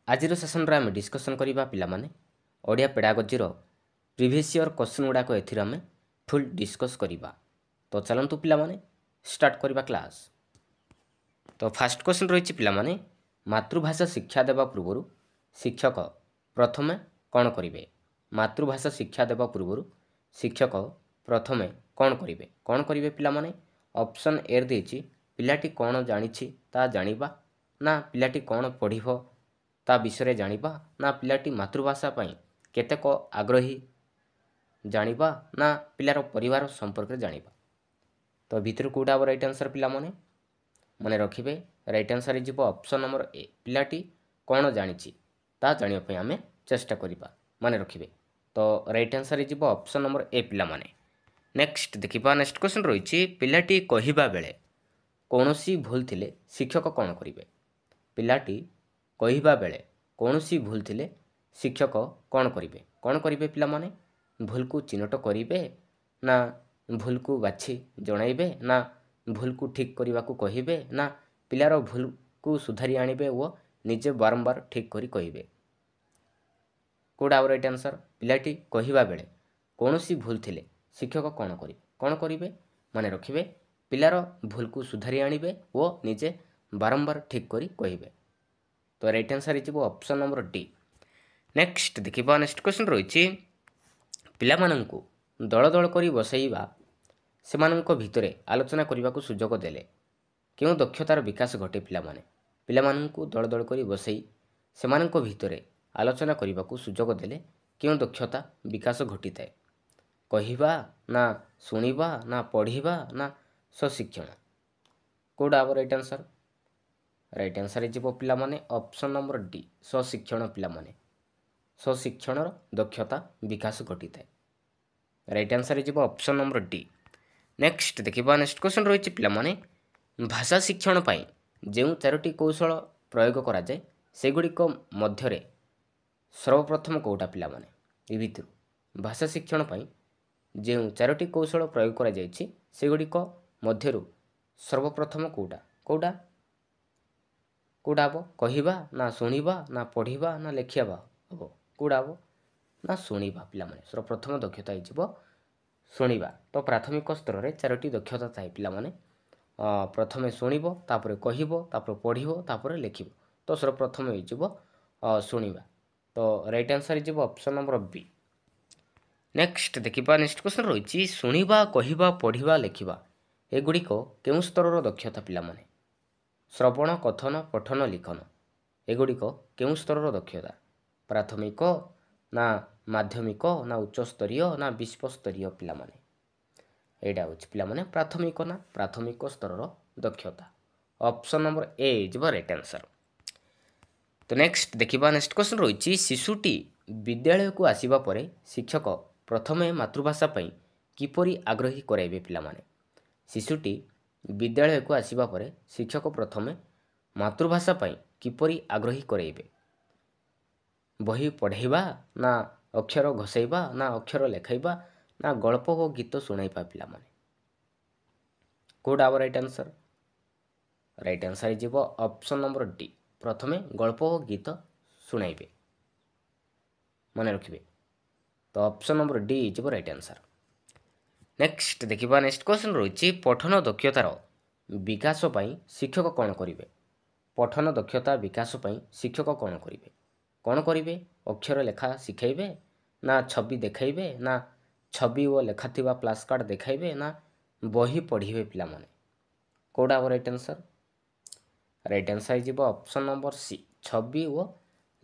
आजिर session रे आमे discussion करबा पिला माने ओडिया पेडागोजी रो प्रीवियस ईयर क्वेश्चन गुडा को एथिर आमे फुल डिस्कस करबा। तो चलंतु पिला माने स्टार्ट करबा क्लास। तो फर्स्ट क्वेश्चन रहिछि पिला माने मातृभाषा शिक्षा देबा पूर्वरु शिक्षक प्रथमे कोन करिवे। मातृभाषा शिक्षा देबा पूर्वरु शिक्षक प्रथमे कोन करिवे पिला माने ऑप्शन ए देछि पिलाटी कोन जानिछि ता जानिबा ना पिलाटी कोन पढिबो ता विषय जानिबा ना पिलाटी मातृभाषा पई केतेक आग्रही जानिबा ना पिलार परिवार संपर्क जानिबा। तो भितर कोडा राइट आंसर पिला माने रखिबे। राइट आंसर इजिबो ऑप्शन नंबर ए पिलाटी कोन जानिछि ता जानिबा पई हमें चेष्टा करिबा माने रखिबे। तो राइट आंसर इजिबो ऑप्शन नंबर ए पिला माने। नेक्स्ट देखिबा नेक्स्ट क्वेश्चन रहिछि पिलाटी कहिबा बेले कोनोसी भूल थिले शिक्षक कोन करिवे। पिलाटी कहिबा बेले कोनोसी भूल थिले शिक्षक कोन करिवे पिला माने भूल को चिन्हट करिवे ना भूल को बाछि जणाइबे ना भूल को ठीक करबा को कहिबे ना पिलार भूल को सुधारी आनिबे ओ निजे बारंबार ठीक करी कहिबे। कोडा राइट आंसर पिलाटी कहिबा बेले कोनोसी भूल थिले शिक्षक कोन करिवे माने रखिबे पिलार भूल को सुधारी आनिबे ओ निजे बारंबार ठीक करी कहिबे। तो राइट आंसर इजिबो ऑप्शन नंबर डी। नेक्स्ट देखिबा नेक्स्ट क्वेश्चन रहिछि पिला माननकु दल दल करी बसैबा सेमाननक भितरे आलोचना करबा को सुजोग देले केउ दक्षतार विकास घटे पिला माने। पिला माननकु दल दल करी बसै सेमाननक भितरे आलोचना करबा को सुजोग देले केउ दक्षता विकास घटिताए कहिबा ना सुनिबा ना पढिबा ना स्वशिक्षण। कोडा राइट आंसर राइट आंसर इजिबो पिला माने ऑप्शन नंबर डी स्वशिक्षण पिला माने स्वशिक्षण दक्षता विकास घटिताए। राइट आंसर इजिबो ऑप्शन नंबर डी। नेक्स्ट देखिबा नेक्स्ट क्वेश्चन रहिछि पिला माने भाषा शिक्षण पई जेउ चारोटी कौशल प्रयोग करा जाय सेगुडी को मध्यरे सर्वप्रथम कोटा पिला माने ए भितरु भाषा शिक्षण पई जेउ चारोटी कौशल प्रयोग करा जायछि सेगुडी को मध्यरु सर्वप्रथम कोडा हबो कहिबा ना सुनिबा ना पढ़िबा ना लेखिबा हबो कोडा हबो ना सुनिबा पिला माने सर्वप्रथम दक्षता हिजिबो सुनिबा। तो प्राथमिक स्तर रे चारोटी दक्षता थाए पिला माने प्रथमे सुनिबो तापरे कहिबो तापरे पढ़िबो तापरे लेखिबो। तो सर्वप्रथम हिजिबो सुनिबा। तो राइट आंसर हिजिबो ऑप्शन नंबर बी। नेक्स्ट देखिबा नेक्स्ट क्वेश्चन रहिछि सुनिबा कहिबा पढ़िबा लेखिबा एगुडी को केउ स्तर रो दक्षता पिला माने श्रवण कथन पठन लिखन एगुडी को केउ स्तर रो दक्षता प्राथमिक ना माध्यमिक ना उच्च स्तरीय ना विश्व स्तरीय पिला माने एडा होछि पिला माने प्राथमिक ना प्राथमिक स्तर रो दक्षता option number A is right answer. तो नेक्स्ट देखिबा नेक्स्ट क्वेश्चन रहिछि शिशुटी विद्यालय को आसीबा परे शिक्षक प्रथमे मातृभाषा पई किपरि आग्रही कराइबे पिला माने शिशुटी विद्यालय को आसीबा परे शिक्षक प्रथमे मातृभाषा पई किपरि आग्रही कराइबे बही पढ़ाइबा ना अक्षर घसैबा ना अक्षर लेखाइबा ना गल्प और गीत सुनाइबा पिला माने कोडा राइट आंसर राइट आंसर इजिबो ऑप्शन नंबर डी प्रथमे गल्प और गीत सुनाइबे माने रखिबे। तो ऑप्शन नंबर डी इजिबो राइट आंसर। नेक्स्ट देखिबा नेक्स्ट क्वेश्चन रहिछि पठन दक्षतार विकास पई शिक्षक कोन करिवे। पठन दक्षता विकास पई शिक्षक कोन करिवे अक्षर लेखा सिखाइबे ना छवि देखाइबे ना छवि ओ लेखाथिबा फ्लैश कार्ड देखाइबे ना बही पढ़िबे पिला माने कोडा राइट आंसर राइट आंसर इजिबो ऑप्शन नंबर सी छवि ओ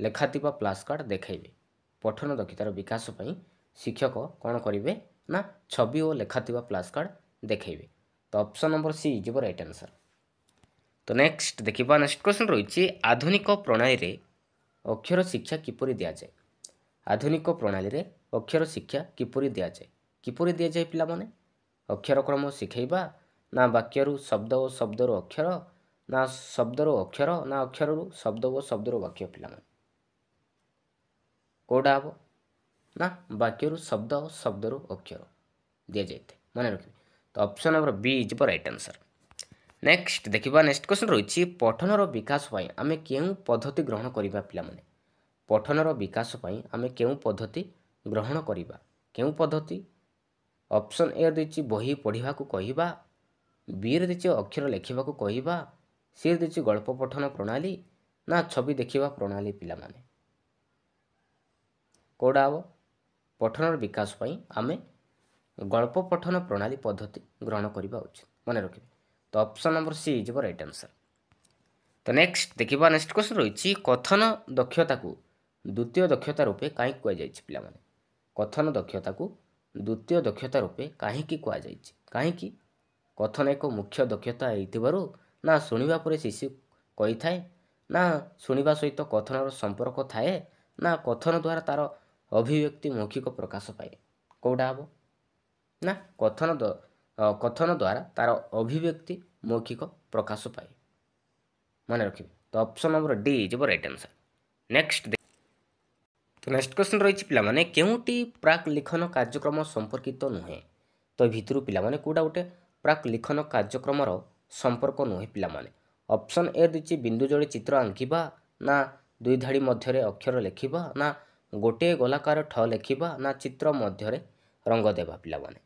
लेखाथिबा फ्लैश कार्ड देखाइबे पठन दक्षतार विकास पई शिक्षक कोन करिवे ना छवि ओ लेखाथिबा फ्लैश कार्ड देखाइबे। तो ऑप्शन नंबर सी इजिबो राइट आंसर। तो नेक्स्ट देखिबा नेक्स्ट क्वेश्चन रहिछि आधुनिक प्रणाली रे अक्षर शिक्षा किपरि दिया जाय। आधुनिक प्रणाली रे अक्षर शिक्षा किपरि दिया जाय पिला माने अक्षर क्रम सिखाइबा ना वाक्य रु शब्द और शब्द रु अक्षर ना शब्द रु अक्षर ना अक्षर रु शब्द और शब्द रु वाक्य पिला माने कोडा हबो ना वाक्य रु शब्द और शब्द रु अक्षर दिया जायते माने रखिबे। तो option number B is right answer. Next देखिबा नेक्स्ट क्वेश्चन रहिछि पठन रो विकास पई आमे केउ पद्धति ग्रहण करिबा पिला माने ପଠନର ବିକାଶ ପାଇଁ ଆମେ କେଉଁ ପଦ୍ଧତି ଗ୍ରହଣ କରିବା? କେଉଁ ପଦ୍ଧତି? ଅପସନ୍ ଏ ଦେଇଛି ବହି ପଢ଼ିବାକୁ କହିବା, ବିରେ ଦେଇଛି ଅକ୍ଷର ଲେଖିବାକୁ କହିବା, ସିରେ ଦେଇଛି ଗଳ୍ପ ପଠନ ପ୍ରଣାଳୀ, ନା ଛବି ଦେଖିବା ପ୍ରଣାଳୀ ପିଲାମାନେ? କେଉଁଟା ହେବ? ପଠନର ବିକାଶ ପାଇଁ ଆମେ ଗଳ୍ପ ପଠନ ପ୍ରଣାଳୀ ପଦ୍ଧତି ଗ୍ରହଣ କରିବା ଉଚିତ। ମନେ ରଖିବେ। ତ option number C is right answer. ତ ନେକ୍ସଟ ଦେଖିବା, ନେକ୍ସଟ କ୍ୱେଶ୍ଚନ୍ ରହିଛି କଥନ ଦକ୍ଷତାକୁ ଦ୍ୱିତୀୟ ଦକ୍ଷତା ରୂପେ କାହିଁକି କୁହାଯାଇଛି ପିଲାମାନେ? କଥନ ଦକ୍ଷତାକୁ ଦ୍ୱିତୀୟ ଦକ୍ଷତା ରୂପେ କାହିଁକି କୁହାଯାଇଛି? କାହିଁକି? କଥନ ଏକ ମୁଖ୍ୟ ଦକ୍ଷତା ହେଇଥିବାରୁ, ନା ଶୁଣିବା ପରେ ଶିଶୁ କହିଥାଏ, ନା ଶୁଣିବା ସହିତ କଥନର ସମ୍ପର୍କ ଥାଏ, ନା କଥନ ଦ୍ୱାରା ତାର ଅଭିବ୍ୟକ୍ତି ମୌଖିକ ପ୍ରକାଶ ପାଏ? କେଉଁଟା ହେବ? ନା କଥନ ଦ୍ୱାରା ତାର ଅଭିବ୍ୟକ୍ତି ମୌଖିକ ପ୍ରକାଶ ପାଏ। ମନେ ରଖିବେ। ତ option number D is right answer. Next question ରହିଛି ପିଲାମାନେ କେଉଁଟି ପ୍ରାକ୍ ଲିଖନ କାର୍ଯ୍ୟକ୍ରମ ସମ୍ପର୍କିତ ନୁହେଁ? ତ ଭିତରୁ ପିଲାମାନେ କେଉଁଟା ଗୋଟେ ପ୍ରାକ୍ ଲିଖନ କାର୍ଯ୍ୟକ୍ରମର ସମ୍ପର୍କ ନୁହେଁ ପିଲାମାନେ? ଅପସନ୍ ଏ ଦେଇଛି ବିନ୍ଦୁ ଯୋଡ଼ି ଚିତ୍ର ଆଙ୍କିବା, ନା ଦୁଇ ଧାଡ଼ି ମଧ୍ୟରେ ଅକ୍ଷର ଲେଖିବା, ନା ଗୋଟିଏ ଗୋଲାକାର ଠ ଲେଖିବା, ନା ଚିତ୍ର ମଧ୍ୟରେ ରଙ୍ଗ ଦେବା ପିଲାମାନେ?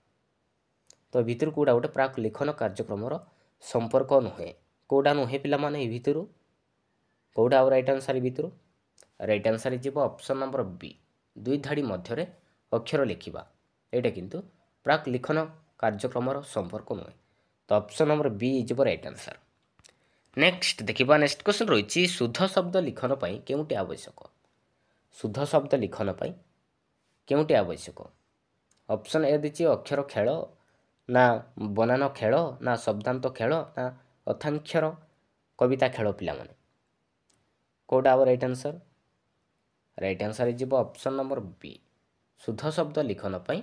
ତ ଭିତରୁ କେଉଁଟା ଗୋଟେ ପ୍ରାକ୍ ଲିଖନ କାର୍ଯ୍ୟକ୍ରମର ସମ୍ପର୍କ ନୁହେଁ? କେଉଁଟା ନୁହେଁ ପିଲାମାନେ? ଏ ଭିତରୁ କେଉଁଟା ଆଉ ରାଇଟ୍ ଆନ୍ସର୍? ଭିତରୁ ରାଇଟ୍ ଆନ୍ସର୍ ଯିବ ଅପସନ୍ ନମ୍ବର ବି, ଦୁଇ ଧାଡ଼ି ମଧ୍ୟରେ ଅକ୍ଷର ଲେଖିବା। ଏଇଟା କିନ୍ତୁ ପ୍ରାକ୍ ଲିଖନ କାର୍ଯ୍ୟକ୍ରମର ସମ୍ପର୍କ ନୁହେଁ। ତ ଅପସନ୍ ନମ୍ବର ବି ଯିବ ରାଇଟ୍ ଆନ୍ସର୍। ନେକ୍ସଟ ଦେଖିବା, ନେକ୍ସଟ କ୍ୱେଶ୍ଚନ୍ ରହିଛି ଶୁଦ୍ଧ ଶବ୍ଦ ଲିଖନ ପାଇଁ କେଉଁଟି ଆବଶ୍ୟକ? ଶୁଦ୍ଧ ଶବ୍ଦ ଲିଖନ ପାଇଁ କେଉଁଟି ଆବଶ୍ୟକ? ଅପସନ୍ ଏ ଦେଇଛି ଅକ୍ଷର ଖେଳ, ନା ବନାନ ଖେଳ, ନା ଶବ୍ଦାନ୍ତ ଖେଳ, ନା ଅଥାକ୍ଷର କବିତା ଖେଳ ପିଲାମାନେ? କେଉଁଟା ହେବ ରାଇଟ୍ ଆନ୍ସର୍? ରାଇଟ୍ ଆନ୍ସର୍ ଯିବ ଅପସନ୍ ନମ୍ବର ବି, ଶୁଦ୍ଧ ଶବ୍ଦ ଲିଖନ ପାଇଁ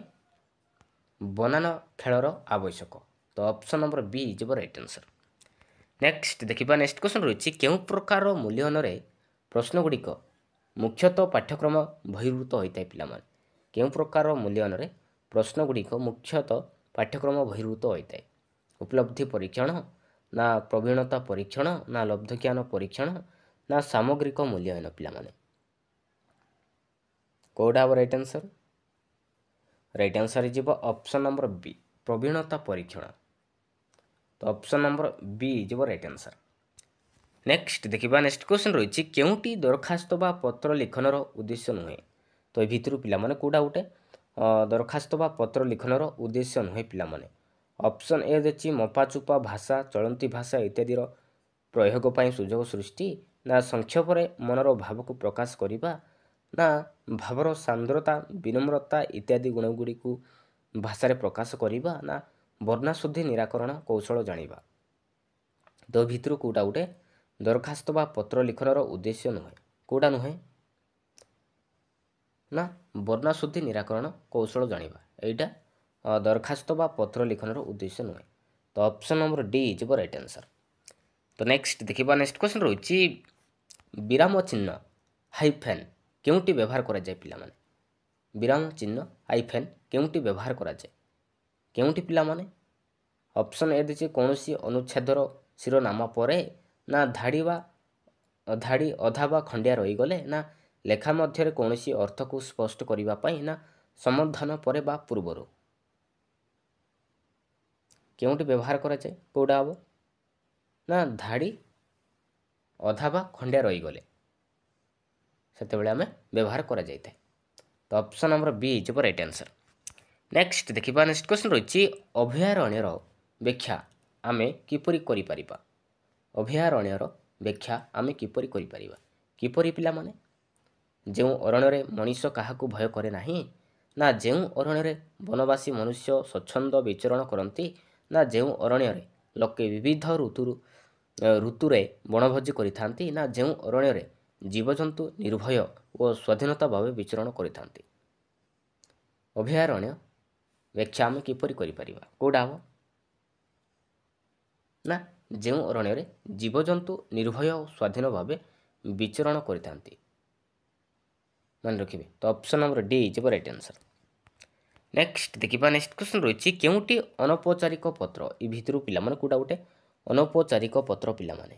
ବନାନ ଖେଳର ଆବଶ୍ୟକ। ତ ଅପସନ୍ ନମ୍ବର ବି ଯିବ ରାଇଟ୍ ଆନ୍ସର୍। ନେକ୍ସଟ ଦେଖିବା, ନେକ୍ସଟ କ୍ୱେଶ୍ଚନ୍ ରହିଛି କେଉଁ ପ୍ରକାର ମୂଲ୍ୟାୟନରେ ପ୍ରଶ୍ନଗୁଡ଼ିକ ମୁଖ୍ୟତଃ ପାଠ୍ୟକ୍ରମ ବହିର୍ଭୂତ ହୋଇଥାଏ ପିଲାମାନେ? କେଉଁ ପ୍ରକାର ମୂଲ୍ୟାୟନରେ ପ୍ରଶ୍ନଗୁଡ଼ିକ ମୁଖ୍ୟତଃ ପାଠ୍ୟକ୍ରମ ବହିର୍ଭୂତ ହୋଇଥାଏ? ଉପଲବ୍ଧି ପରୀକ୍ଷଣ, ନା ପ୍ରବୀଣତା ପରୀକ୍ଷଣ, ନା ଲବ୍ଧଜ୍ଞାନ ପରୀକ୍ଷଣ, ନା ସାମଗ୍ରିକ ମୂଲ୍ୟାୟନ ପିଲାମାନେ? କେଉଁଟା ହେବ ରାଇଟ୍ ଆନ୍ସର୍? ରାଇଟ୍ ଆନ୍ସର୍ ଯିବ ଅପସନ୍ ନମ୍ବର ବି, ପ୍ରବୀଣତା ପରୀକ୍ଷଣ। ତ ଅପସନ୍ ନମ୍ବର ବି ଯିବ ରାଇଟ୍ ଆନ୍ସର୍। ନେକ୍ସଟ ଦେଖିବା, ନେକ୍ସଟ କ୍ୱେଶ୍ଚନ୍ ରହିଛି କେଉଁଟି ଦରଖାସ୍ତ ବା ପତ୍ର ଲିଖନର ଉଦ୍ଦେଶ୍ୟ ନୁହେଁ? ତ ଏ ଭିତରୁ ପିଲାମାନେ କେଉଁଟା ଗୋଟେ ଦରଖାସ୍ତ ବା ପତ୍ର ଲିଖନର ଉଦ୍ଦେଶ୍ୟ ନୁହେଁ ପିଲାମାନେ? ଅପସନ୍ ଏ ଦେଇଛି ମପାଚୁପା ଭାଷା, ଚଳନ୍ତି ଭାଷା ଇତ୍ୟାଦିର ପ୍ରୟୋଗ ପାଇଁ ସୁଯୋଗ ସୃଷ୍ଟି, ନା ସଂକ୍ଷେପରେ ମନର ଭାବକୁ ପ୍ରକାଶ କରିବା, ନା ଭାବର ସାନ୍ଦ୍ରତା, ବିନମ୍ରତା ଇତ୍ୟାଦି ଗୁଣଗୁଡ଼ିକୁ ଭାଷାରେ ପ୍ରକାଶ କରିବା, ନା ବର୍ଣ୍ଣାଶୁଦ୍ଧି ନିରାକରଣ କୌଶଳ ଜାଣିବା? ତ ଭିତରୁ କେଉଁଟା ଗୋଟେ ଦରଖାସ୍ତ ବା ପତ୍ର ଲିଖନର ଉଦ୍ଦେଶ୍ୟ ନୁହେଁ? କେଉଁଟା ନୁହେଁ? ନା ବର୍ଣ୍ଣାଶୁଦ୍ଧି ନିରାକରଣ କୌଶଳ ଜାଣିବା। ଏଇଟା ଦରଖାସ୍ତ ବା ପତ୍ର ଲିଖନର ଉଦ୍ଦେଶ୍ୟ ନୁହେଁ। ତ ଅପସନ୍ ନମ୍ବର ଡି ଯିବ ରାଇଟ୍ ଆନ୍ସର୍। ତ ନେକ୍ସଟ ଦେଖିବା, ନେକ୍ସଟ କ୍ୱେଶ୍ଚନ୍ ରହିଛି ବିରାମ ଚିହ୍ନ ହାଇଫେନ୍ କେଉଁଟି ବ୍ୟବହାର କରାଯାଏ ପିଲାମାନେ? ବିରାମ ଚିହ୍ନ ହାଇଫେନ୍ କେଉଁଟି ବ୍ୟବହାର କରାଯାଏ? କେଉଁଟି ପିଲାମାନେ? ଅପସନ୍ ଏ ଦେଇଛି କୌଣସି ଅନୁଚ୍ଛେଦର ଶିରୋନାମ ପରେ, ନା ଧାଡ଼ି ଅଧା ବା ଖଣ୍ଡିଆ ରହିଗଲେ, ନା ଲେଖା ମଧ୍ୟରେ କୌଣସି ଅର୍ଥକୁ ସ୍ପଷ୍ଟ କରିବା ପାଇଁ, ନା ସମ୍ବୋଧନ ପରେ ବା ପୂର୍ବରୁ? କେଉଁଟି ବ୍ୟବହାର କରାଯାଏ? କେଉଁଟା ହେବ? ନା ଧାଡ଼ି ଅଧା ବା ଖଣ୍ଡିଆ ରହିଗଲେ ସେତେବେଳେ ଆମେ ବ୍ୟବହାର କରାଯାଇଥାଏ। ତ ଅପସନ୍ ନମ୍ବର ବି ଯିବ ରାଇଟ୍ ଆନ୍ସର୍। ନେକ୍ସଟ ଦେଖିବା, ନେକ୍ସଟ କ୍ୱେଶ୍ଚନ୍ ରହିଛି ଅଭୟାରଣ୍ୟର ବ୍ୟାଖ୍ୟା ଆମେ କିପରି କରିପାରିବା? ଅଭୟାରଣ୍ୟର ବ୍ୟାଖ୍ୟା ଆମେ କିପରି କରିପାରିବା? କିପରି ପିଲାମାନେ? ଯେଉଁ ଅରଣ୍ୟରେ ମଣିଷ କାହାକୁ ଭୟ କରେ ନାହିଁ, ନା ଯେଉଁ ଅରଣ୍ୟରେ ବନବାସୀ ମନୁଷ୍ୟ ସ୍ୱଚ୍ଛନ୍ଦ ବିଚରଣ କରନ୍ତି, ନା ଯେଉଁ ଅରଣ୍ୟରେ ଲୋକେ ବିବିଧ ଋତୁରେ ବଣଭୋଜି କରିଥାନ୍ତି, ନା ଯେଉଁ ଅରଣ୍ୟରେ ଜୀବଜନ୍ତୁ ନିର୍ଭୟ ଓ ସ୍ୱାଧୀନତା ଭାବେ ବିଚରଣ କରିଥାନ୍ତି? ଅଭୟାରଣ୍ୟ ବ୍ୟାଖ୍ୟା ଆମେ କିପରି କରିପାରିବା? କେଉଁଟା ହେବ? ନା ଯେଉଁ ଅରଣ୍ୟରେ ଜୀବଜନ୍ତୁ ନିର୍ଭୟ ଓ ସ୍ୱାଧୀନ ଭାବେ ବିଚରଣ କରିଥାନ୍ତି। ମନେ ରଖିବେ। ତ ଅପସନ୍ ନମ୍ବର ଡି ଯିବ ରାଇଟ୍ ଆନ୍ସର୍। ନେକ୍ସଟ ଦେଖିବା, ନେକ୍ସଟ କ୍ୱେଶ୍ଚନ୍ ରହିଛି କେଉଁଟି ଅନୌପଚାରିକ ପତ୍ର? ଏ ଭିତରୁ ପିଲାମାନେ କେଉଁଟା ଗୋଟେ ଅନୌପଚାରିକ ପତ୍ର ପିଲାମାନେ?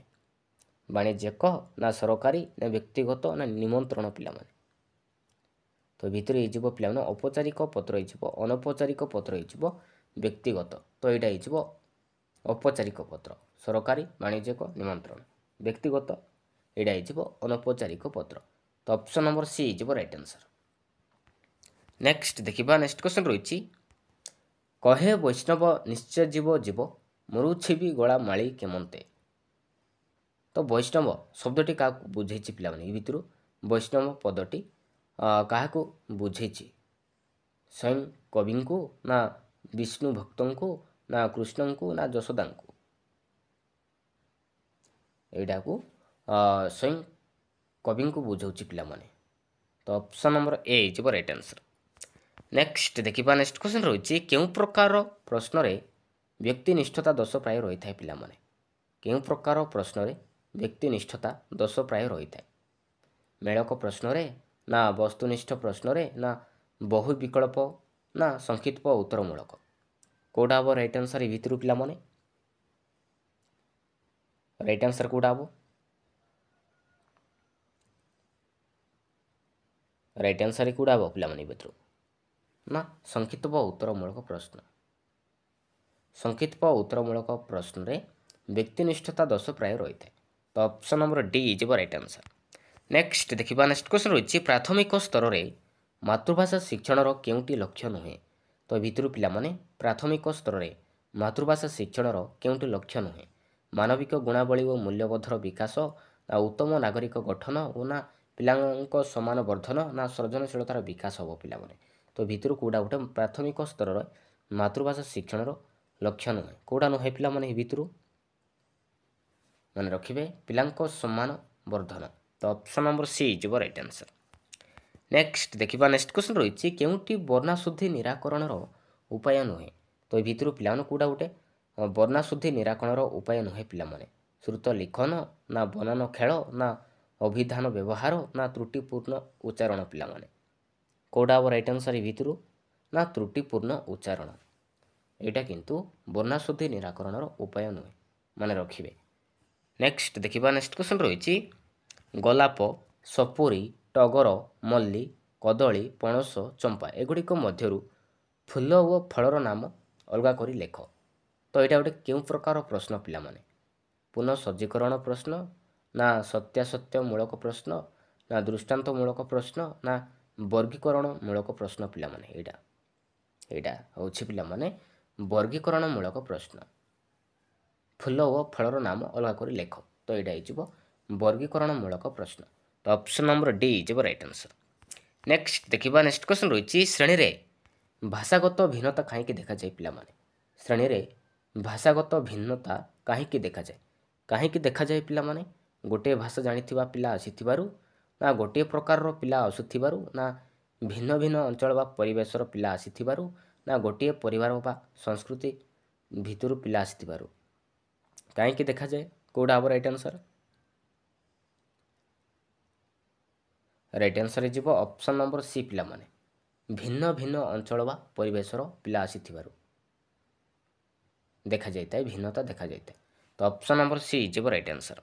ବାଣିଜ୍ୟିକ, ନା ସରକାରୀ, ନା ବ୍ୟକ୍ତିଗତ, ନା ନିମନ୍ତ୍ରଣ ପିଲାମାନେ? तो भितर हो पे औपचारिक पत्र हो अनौपचारिक पत्र हो व्यक्तिगत तो यहाँ हो औपचारिक पत्र सरकारी वाणिज्यिक निमंत्रण व्यक्तिगत यहाँ हो अनौपचारिक पत्र तो ऑप्शन नंबर सी हो राइट आंसर। नेक्स्ट देखिबा नेक्स्ट क्वेश्चन रही कहे वैष्णव निश्चय जीव जीव मरुछिबी गला माली केमंते तो वैष्णव शब्दटी क्या बुझे पे भितर वैष्णव पदटी क्या बुझे स्वयं कवि को ना विष्णु भक्त को ना कृष्ण को ना यशोदा को यहाँ को स्वयं कवि को बुझाऊँ पे तो ऑप्शन नंबर ए हो राइट आंसर। नेक्स्ट देखिबा नेक्स्ट क्वेश्चन रही क्यों प्रकार प्रश्न रे व्यक्तिनिष्ठता दोष प्राय रही है पे क्यों प्रकार प्रश्न रे व्यक्तिनिष्ठता दोष प्राय रही है मेलक प्रश्न रे ना वस्तुनिष्ठ प्रश्न रे ना बहु विकल्प ना संक्षिप्त उत्तरमूलक कौटा हम राइट आंसर ये भितर पे राइट आंसर कौटा हम राइट आंसर कौटा हम पे भितर ना संक्षिप्त उत्तरमूलक प्रश्न संक्षिप्त उत्तरमूलक प्रश्न रे व्यक्तिनिष्ठता दोष प्राय रही है तो ऑप्शन नंबर डी हो राइट आंसर। नेक्स्ट देखिबा नेक्स्ट क्वेश्चन रही प्राथमिक स्तर में मातृभाषा शिक्षण केउटी लक्ष्य नुहे तो भितर पे प्राथमिक स्तर में मातृभाषा शिक्षण केउटी लक्ष्य नुहे मानविक गुणावली और मूल्यबोधर विकास ना उत्तम नागरिक गठन और ना पिलांको समान वर्धन ना सृजनशीलतार विकास हम पे तो भितर कौटा गोटे प्राथमिक स्तर मातृभाषा शिक्षण लक्ष्य नुहे कौटा नुहे पे भितर मन रखिए पिलांको समान वर्धन तो ऑप्शन नंबर सी हो राइट आंसर। नेक्स्ट देखिबा नेक्स्ट क्वेश्चन रही केउटी वर्णाशुद्धि निराकरण उपाय नुहे तो भितर पे कौटा गोटे वर्णाशुद्धि निराकरण उपाय नुहे पे श्रुत लिखन ना बनान खेल ना अभिधान व्यवहार ना त्रुटिपूर्ण उच्चारण पे कौटा हम राइट आंसर भितर ना त्रुटिपूर्ण उच्चारण यहाँ किंतु वर्णाशुद्धि निराकरण उपाय नुहे मन रखिए। नेक्स्ट देखिबा नेक्स्ट क्वेश्चन रही गोलाप सपुरी टगर मल्ली कदली पणस चंपा एगुड़िक मध्यरु फूल और फलर नाम अलग करी लेख तो यहाँ गोटे क्यों प्रकार प्रश्न पे पुनः सज्जीकरण प्रश्न ना सत्यासत्यमूलक प्रश्न ना दृष्टांतमूलक प्रश्न ना वर्गीकरण मूलक प्रश्न पे यहाँ हूँ पे वर्गीकरण मूलक प्रश्न फूल और फलर नाम अलग करी लेख तो यहाँ हो वर्गीकरण मूलक प्रश्न तो ऑप्शन नंबर डी हो राइट आंसर। नेक्स्ट देखिबा नेक्स्ट क्वेश्चन रही श्रेणी रे भाषागत भिन्नता कहीं देखा जाए पे श्रेणी रे भाषागत भिन्नता कहीं देखा जाए पे गोटे भाषा जानिथिबा पिला आसीथिबारु ना गोटे प्रकार पिला आसुथिबारु ना भिन्न भिन्न अंचल बा परिवेशर पिला आसीथिबारु ना गोटे परिवार बा संस्कृति भितर पिला आसीथिबारु कहीं देखा जाए कौटा हम राइट आंसर राइट आंसर जीव ऑप्शन नंबर सी पिला भिन्न भिन्न अंचल बा परिवेशर पिला आसीथिबारु देखा जाए भिन्नता देखा जाए तो ऑप्शन नंबर सी जीव राइट आंसर।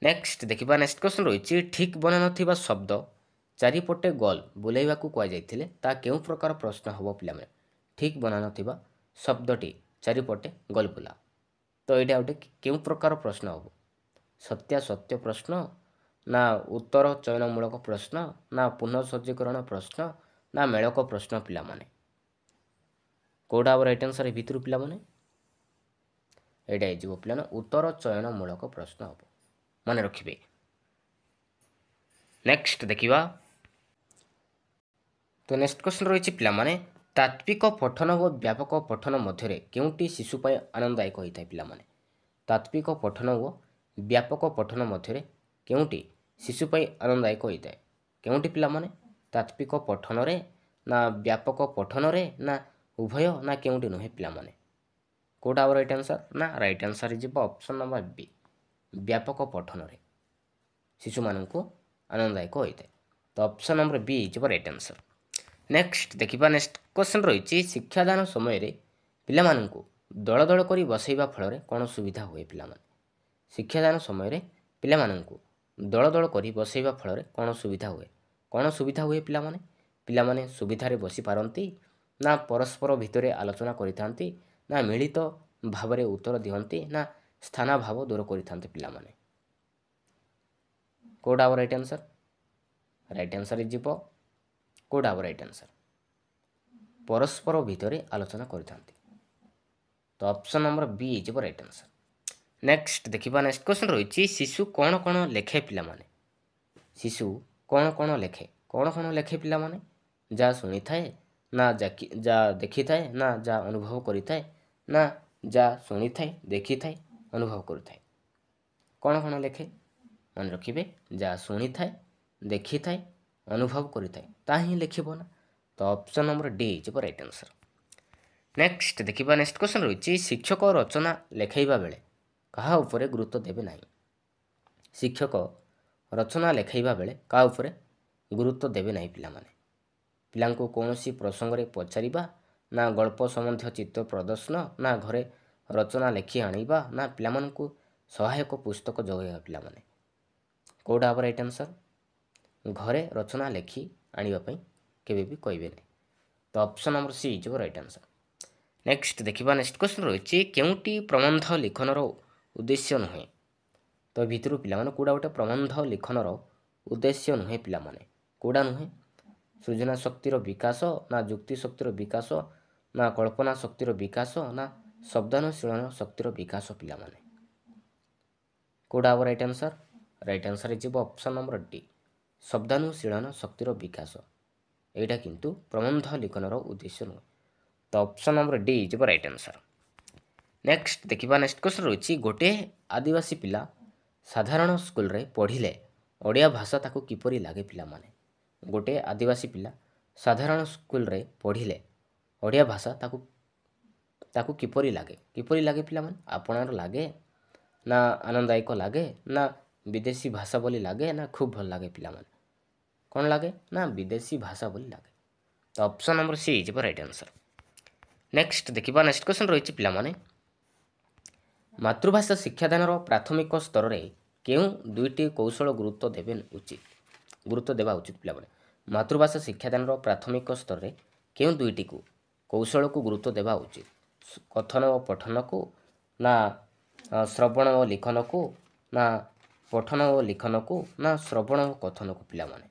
नेक्स्ट देखिबा नेक्स्ट क्वेश्चन रही ठीक बना नथिबा शब्द चारिपटे गोल बुलाइबा को कह जाइथिले ता केउ प्रकार प्रश्न हम पे ठीक बना नथिबा शब्दटी चारिपटे गोल बुला तो यहाँ गोटे क्यों प्रकार प्रश्न हम सत्यासत्य प्रश्न ना उत्तर चयनमूलक प्रश्न ना पुनः सज्जीकरण प्रश्न ना मेलक प्रश्न पे कौटा हम राइट आंसर भितर पे यहाँ पे उत्तर चयनमूलक प्रश्न हम मन रखिए। नेक्स्ट देखिबा तो नेक्स्ट क्वेश्चन रही पे तात्विक पठन और व्यापक पठन मध्य केउटी शिशुपाई आनंददायक होता है पे तात्विक पठन और व्यापक पठन मध्य केउटी शिशुपाई आनंददायक होता है केउटी पे तात्विक पठन रे ना व्यापक पठन रे ना उभय ना केउटी नुहे पे कौटा हम राइट आंसर ना राइट आंसर जी ऑप्शन नंबर बी व्यापक पठन रे शिशु मान को आनंददायक होता है तो ऑप्शन नंबर बी हो राइट आंसर। नेक्स्ट देखिबा नेक्स्ट क्वेश्चन रही शिक्षादान समय रे पिला माननकु दल दल करी बसैबा फल कौन सुविधा हुए पिला माने शिक्षादान समय रे पिला माननकु दल दल करी बसैबा फल कौन सुविधा हुए पिला माने ପିଲାମାନେ ସୁବିଧାରେ ବସିପାରନ୍ତି, ନା ପରସ୍ପର ଭିତରେ ଆଲୋଚନା କରିଥାନ୍ତି, ନା ମିଳିତ ଭାବରେ ଉତ୍ତର ଦିଅନ୍ତି, ନା ସ୍ଥାନାଭାବ ଦୂର କରିଥାନ୍ତି ପିଲାମାନେ? କେଉଁଟା ହେବ ରାଇଟ୍ ଆନ୍ସର୍? ରାଇଟ୍ ଆନ୍ସର୍ ଯିବ କେଉଁଟା ହେବ ରାଇଟ୍ ଆନ୍ସର୍? ପରସ୍ପର ଭିତରେ ଆଲୋଚନା କରିଥାନ୍ତି। ତ ଅପସନ୍ ନମ୍ବର ବି ଯିବ ରାଇଟ୍ ଆନ୍ସର୍। ନେକ୍ସଟ ଦେଖିବା, ନେକ୍ସଟ କ୍ୱେଶ୍ଚନ୍ ରହିଛି ଶିଶୁ କ'ଣ କ'ଣ ଲେଖେ ପିଲାମାନେ? ଶିଶୁ କ'ଣ କ'ଣ ଲେଖେ? କ'ଣ କ'ଣ ଲେଖେ ପିଲାମାନେ? ଯାହା ଶୁଣିଥାଏ, ନା ଯାହା ଦେଖିଥାଏ, ନା ଯାହା ଅନୁଭବ କରିଥାଏ, ନା ଯାହା ଶୁଣିଥାଏ, ଦେଖିଥାଏ, ଅନୁଭବ କରିଥାଏ? କ'ଣ କ'ଣ ଲେଖେ? ମନେ ରଖିବେ, ଯାହା ଶୁଣିଥାଏ, ଦେଖିଥାଏ, ଅନୁଭବ କରିଥାଏ ତାହା ହିଁ ଲେଖିବ ନା। ତ ଅପସନ୍ ନମ୍ବର ଡି ଯିବ ରାଇଟ୍ ଆନ୍ସର୍। ନେକ୍ସଟ ଦେଖିବା, ନେକ୍ସଟ କ୍ୱେଶ୍ଚନ୍ ରହିଛି ଶିକ୍ଷକ ରଚନା ଲେଖାଇବା ବେଳେ କାହା ଉପରେ ଗୁରୁତ୍ୱ ଦେବେ ନାହିଁ? ଶିକ୍ଷକ ରଚନା ଲେଖାଇବା ବେଳେ କାହା ଉପରେ ଗୁରୁତ୍ୱ ଦେବେ ନାହିଁ ପିଲାମାନେ? ପିଲାଙ୍କୁ କୌଣସି ପ୍ରସଙ୍ଗରେ ପଚାରିବା, ନା ଗଳ୍ପ ସମ୍ବନ୍ଧୀୟ ଚିତ୍ର ପ୍ରଦର୍ଶନ, ନା ଘରେ ରଚନା ଲେଖି ଆଣିବା, ନା ପିଲାମାନଙ୍କୁ ସହାୟକ ପୁସ୍ତକ ଯୋଗାଇବା ପିଲାମାନେ? କେଉଁଟା ହେବ ରାଇଟ୍ ଆନ୍ସର୍? ଘରେ ରଚନା ଲେଖି ଆଣିବା ପାଇଁ କେବେ ବି କହିବେ ନାହିଁ। ତ ଅପସନ୍ ନମ୍ବର ସି ଯିବ ରାଇଟ୍ ଆନ୍ସର୍। ନେକ୍ସଟ ଦେଖିବା, ନେକ୍ସଟ କ୍ୱେଶ୍ଚନ୍ ରହିଛି କେଉଁଟି ପ୍ରବନ୍ଧ ଲିଖନର ଉଦ୍ଦେଶ୍ୟ ନୁହେଁ? ତ ଭିତରୁ ପିଲାମାନେ କେଉଁଟା ଗୋଟେ ପ୍ରବନ୍ଧ ଲିଖନର ଉଦ୍ଦେଶ୍ୟ ନୁହେଁ ପିଲାମାନେ? କେଉଁଟା ନୁହେଁ? ସୃଜନା ଶକ୍ତିର ବିକାଶ, ନା ଯୁକ୍ତି ଶକ୍ତିର ବିକାଶ, ନା କଳ୍ପନା ଶକ୍ତିର ବିକାଶ, ନା ଶବ୍ଦାନୁଶୀଳନ ଶକ୍ତିର ବିକାଶ ପିଲାମାନେ? କେଉଁଟା ହେବ ରାଇଟ୍ ଆନ୍ସର୍? ରାଇଟ୍ ଆନ୍ସର୍ ଯିବ ଅପସନ୍ ନମ୍ବର ଡି, ଶବ୍ଦାନୁଶୀଳନ ଶକ୍ତିର ବିକାଶ। ଏଇଟା କିନ୍ତୁ ପ୍ରବନ୍ଧ ଲିଖନର ଉଦ୍ଦେଶ୍ୟ ନୁହେଁ। ତ ଅପସନ୍ ନମ୍ବର ଡି ଯିବ ରାଇଟ୍ ଆନ୍ସର୍। ନେକ୍ସଟ ଦେଖିବା, ନେକ୍ସଟ କ୍ୱେଶ୍ଚନ୍ ରହିଛି ଗୋଟିଏ ଆଦିବାସୀ ପିଲା ସାଧାରଣ ସ୍କୁଲରେ ପଢ଼ିଲେ ଓଡ଼ିଆ ଭାଷା ତାକୁ କିପରି ଲାଗେ ପିଲାମାନେ? ଗୋଟିଏ ଆଦିବାସୀ ପିଲା ସାଧାରଣ ସ୍କୁଲରେ ପଢ଼ିଲେ ଓଡ଼ିଆ ଭାଷା ତାକୁ କିପରି ଲାଗେ? କିପରି ଲାଗେ ପିଲାମାନେ? ଆପଣାର ଲାଗେ, ନା ଆନନ୍ଦଦାୟକ ଲାଗେ, ନା ବିଦେଶୀ ଭାଷା ବୋଲି ଲାଗେ, ନା ଖୁବ୍ ଭଲ ଲାଗେ ପିଲାମାନେ? କ'ଣ ଲାଗେ? ନା ବିଦେଶୀ ଭାଷା ବୋଲି ଲାଗେ। ତ ଅପସନ୍ ନମ୍ବର ସି ଯିବ ରାଇଟ୍ ଆନ୍ସର୍। ନେକ୍ସଟ ଦେଖିବା, ନେକ୍ସଟ କ୍ୱେଶ୍ଚନ୍ ରହିଛି ପିଲାମାନେ ମାତୃଭାଷା ଶିକ୍ଷାଦାନର ପ୍ରାଥମିକ ସ୍ତରରେ କେଉଁ ଦୁଇଟି କୌଶଳ ଗୁରୁତ୍ୱ ଦେବା ଉଚିତ ପିଲାମାନେ? ମାତୃଭାଷା ଶିକ୍ଷାଦାନର ପ୍ରାଥମିକ ସ୍ତରରେ କେଉଁ ଦୁଇଟିକୁ କୌଶଳକୁ ଗୁରୁତ୍ୱ ଦେବା ଉଚିତ? କଥନ ଓ ପଠନକୁ, ନା ଶ୍ରବଣ ଓ ଲିଖନକୁ, ନା ପଠନ ଓ ଲିଖନକୁ, ନା ଶ୍ରବଣ ଓ କଥନକୁ ପିଲାମାନେ?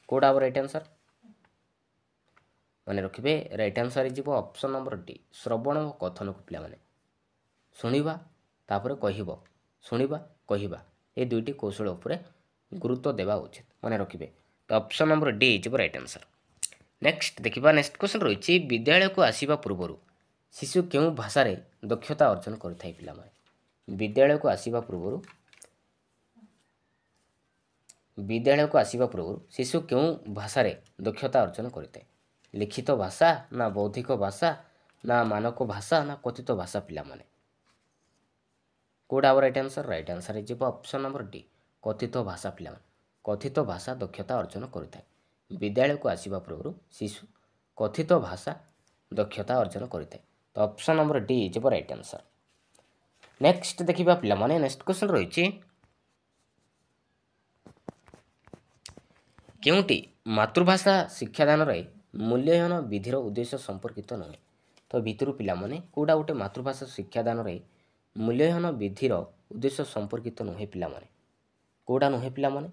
କେଉଁଟା ହେବ ରାଇଟ୍ ଆନ୍ସର୍? ମନେ ରଖିବେ, ରାଇଟ୍ ଆନ୍ସର୍ ଯିବ ଅପସନ୍ ନମ୍ବର ଡି, ଶ୍ରବଣ ଓ କଥନକୁ ପିଲାମାନେ। ଶୁଣିବା ତାପରେ କହିବ, ଶୁଣିବା କହିବା, ଏ ଦୁଇଟି କୌଶଳ ଉପରେ ଗୁରୁତ୍ୱ ଦେବା ଉଚିତ, ମନେ ରଖିବେ। ତ ଅପସନ୍ ନମ୍ବର ଡି ଯିବ ରାଇଟ୍ ଆନ୍ସର୍। ନେକ୍ସଟ ଦେଖିବା, ନେକ୍ସଟ କ୍ୱେଶ୍ଚନ୍ ରହିଛି ବିଦ୍ୟାଳୟକୁ ଆସିବା ପୂର୍ବରୁ ଶିଶୁ କେଉଁ ଭାଷାରେ ଦକ୍ଷତା ଅର୍ଜନ କରିଥାଏ ପିଲାମାନେ? ବିଦ୍ୟାଳୟକୁ ଆସିବା ପୂର୍ବରୁ ଶିଶୁ କେଉଁ ଭାଷାରେ ଦକ୍ଷତା ଅର୍ଜନ କରିଥାଏ? ଲିଖିତ ଭାଷା, ନା ବୌଦ୍ଧିକ ଭାଷା, ନା ମାନକ ଭାଷା, ନା କଥିତ ଭାଷା ପିଲାମାନେ? କେଉଁଟା ହେବ ରାଇଟ୍ ଆନ୍ସର୍? ରାଇଟ୍ ଆନ୍ସର୍ ଯିବ ଅପସନ୍ ନମ୍ବର ଡି, କଥିତ ଭାଷା ପିଲାମାନେ। କଥିତ ଭାଷା ଦକ୍ଷତା ଅର୍ଜନ କରିଥାଏ। ବିଦ୍ୟାଳୟକୁ ଆସିବା ପୂର୍ବରୁ ଶିଶୁ କଥିତ ଭାଷା ଦକ୍ଷତା ଅର୍ଜନ କରିଥାଏ। ତ ଅପସନ୍ ନମ୍ବର ଡି ଯିବ ରାଇଟ୍ ଆନ୍ସର୍। ନେକ୍ସଟ ଦେଖିବା ପିଲାମାନେ, ନେକ୍ସଟ କ୍ୱେଶ୍ଚନ୍ ରହିଛି କେଉଁଟି ମାତୃଭାଷା ଶିକ୍ଷାଦାନରେ ମୂଲ୍ୟାୟନ ବିଧିର ଉଦ୍ଦେଶ୍ୟ ସମ୍ପର୍କିତ ନୁହେଁ? ତ ଭିତରୁ ପିଲାମାନେ କେଉଁଟା ଗୋଟେ ମାତୃଭାଷା ଶିକ୍ଷାଦାନରେ ମୂଲ୍ୟାୟନ ବିଧିର ଉଦ୍ଦେଶ୍ୟ ସମ୍ପର୍କିତ ନୁହେଁ ପିଲାମାନେ? କେଉଁଟା ନୁହେଁ ପିଲାମାନେ?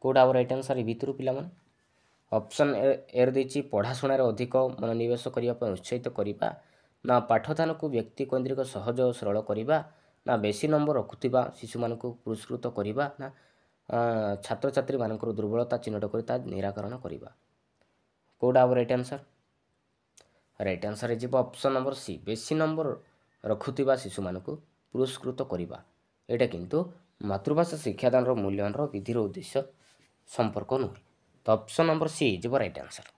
କେଉଁଟା ହେବ ରାଇଟ୍ ଆନ୍ସର୍? ଭିତରୁ ପିଲାମାନେ ଅପସନ୍ ଏରେ ଦେଇଛି ପଢ଼ାଶୁଣାରେ ଅଧିକ ମନୋନିବେଶ କରିବା ପାଇଁ ଉତ୍ସାହିତ କରିବା, ନା ପାଠଦାନକୁ ବ୍ୟକ୍ତିକୈନ୍ଦ୍ରିକ ସହଜ ଓ ସରଳ କରିବା, ନା ବେଶୀ ନମ୍ବର ରଖୁଥିବା ଶିଶୁମାନଙ୍କୁ ପୁରସ୍କୃତ କରିବା, ନା ଛାତ୍ରଛାତ୍ରୀମାନଙ୍କର ଦୁର୍ବଳତା ଚିହ୍ନଟ କରି ତା ନିରାକରଣ କରିବା? କେଉଁଟା ହେବ ରାଇଟ୍ ଆନ୍ସର୍? ରାଇଟ୍ ଆନ୍ସର୍ ଯିବ ଅପସନ୍ ନମ୍ବର ସି, ବେଶୀ ନମ୍ବର ରଖୁଥିବା ଶିଶୁମାନଙ୍କୁ ପୁରସ୍କୃତ କରିବା। ଏଇଟା କିନ୍ତୁ ମାତୃଭାଷା ଶିକ୍ଷାଦାନର ମୂଲ୍ୟାୟନର ବିଧିର ଉଦ୍ଦେଶ୍ୟ ସମ୍ପର୍କ ନୁହେଁ। ତ ଅପସନ୍ ନମ୍ବର ସି ଯିବ ରାଇଟ୍ ଆନ୍ସର୍।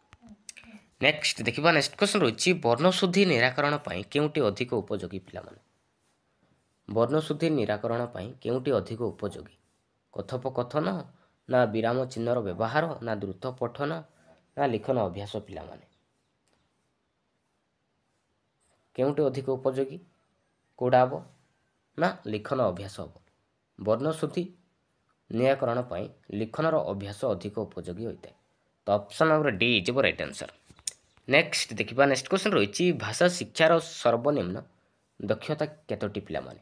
ନେକ୍ସଟ ଦେଖିବା, ନେକ୍ସଟ କ୍ୱେଶ୍ଚନ୍ ରହିଛି ବର୍ଣ୍ଣଶୁଦ୍ଧି ନିରାକରଣ ପାଇଁ କେଉଁଟି ଅଧିକ ଉପଯୋଗୀ ପିଲାମାନେ? ବର୍ଣ୍ଣଶୁଦ୍ଧି ନିରାକରଣ ପାଇଁ କେଉଁଟି ଅଧିକ ଉପଯୋଗୀ? କଥୋପକଥନ, ନା ବିରାମ ଚିହ୍ନର ବ୍ୟବହାର, ନା ଦ୍ରୁତ ପଠନ, ନା ଲିଖନ ଅଭ୍ୟାସ ପିଲାମାନେ? କେଉଁଟି ଅଧିକ ଉପଯୋଗୀ? କେଉଁଟା ହେବ? ନା ଲିଖନ ଅଭ୍ୟାସ ହେବ। ବର୍ଣ୍ଣଶୁଦ୍ଧି ନିରାକରଣ ପାଇଁ ଲିଖନର ଅଭ୍ୟାସ ଅଧିକ ଉପଯୋଗୀ ହୋଇଥାଏ। ତ option number D is right answer. Next ଦେଖିବା ନେକ୍ସଟ କ୍ୱେଶ୍ଚନ୍ ରହିଛି ଭାଷା ଶିକ୍ଷାର ସର୍ବନିମ୍ନ ଦକ୍ଷତା କେତୋଟି ପିଲାମାନେ?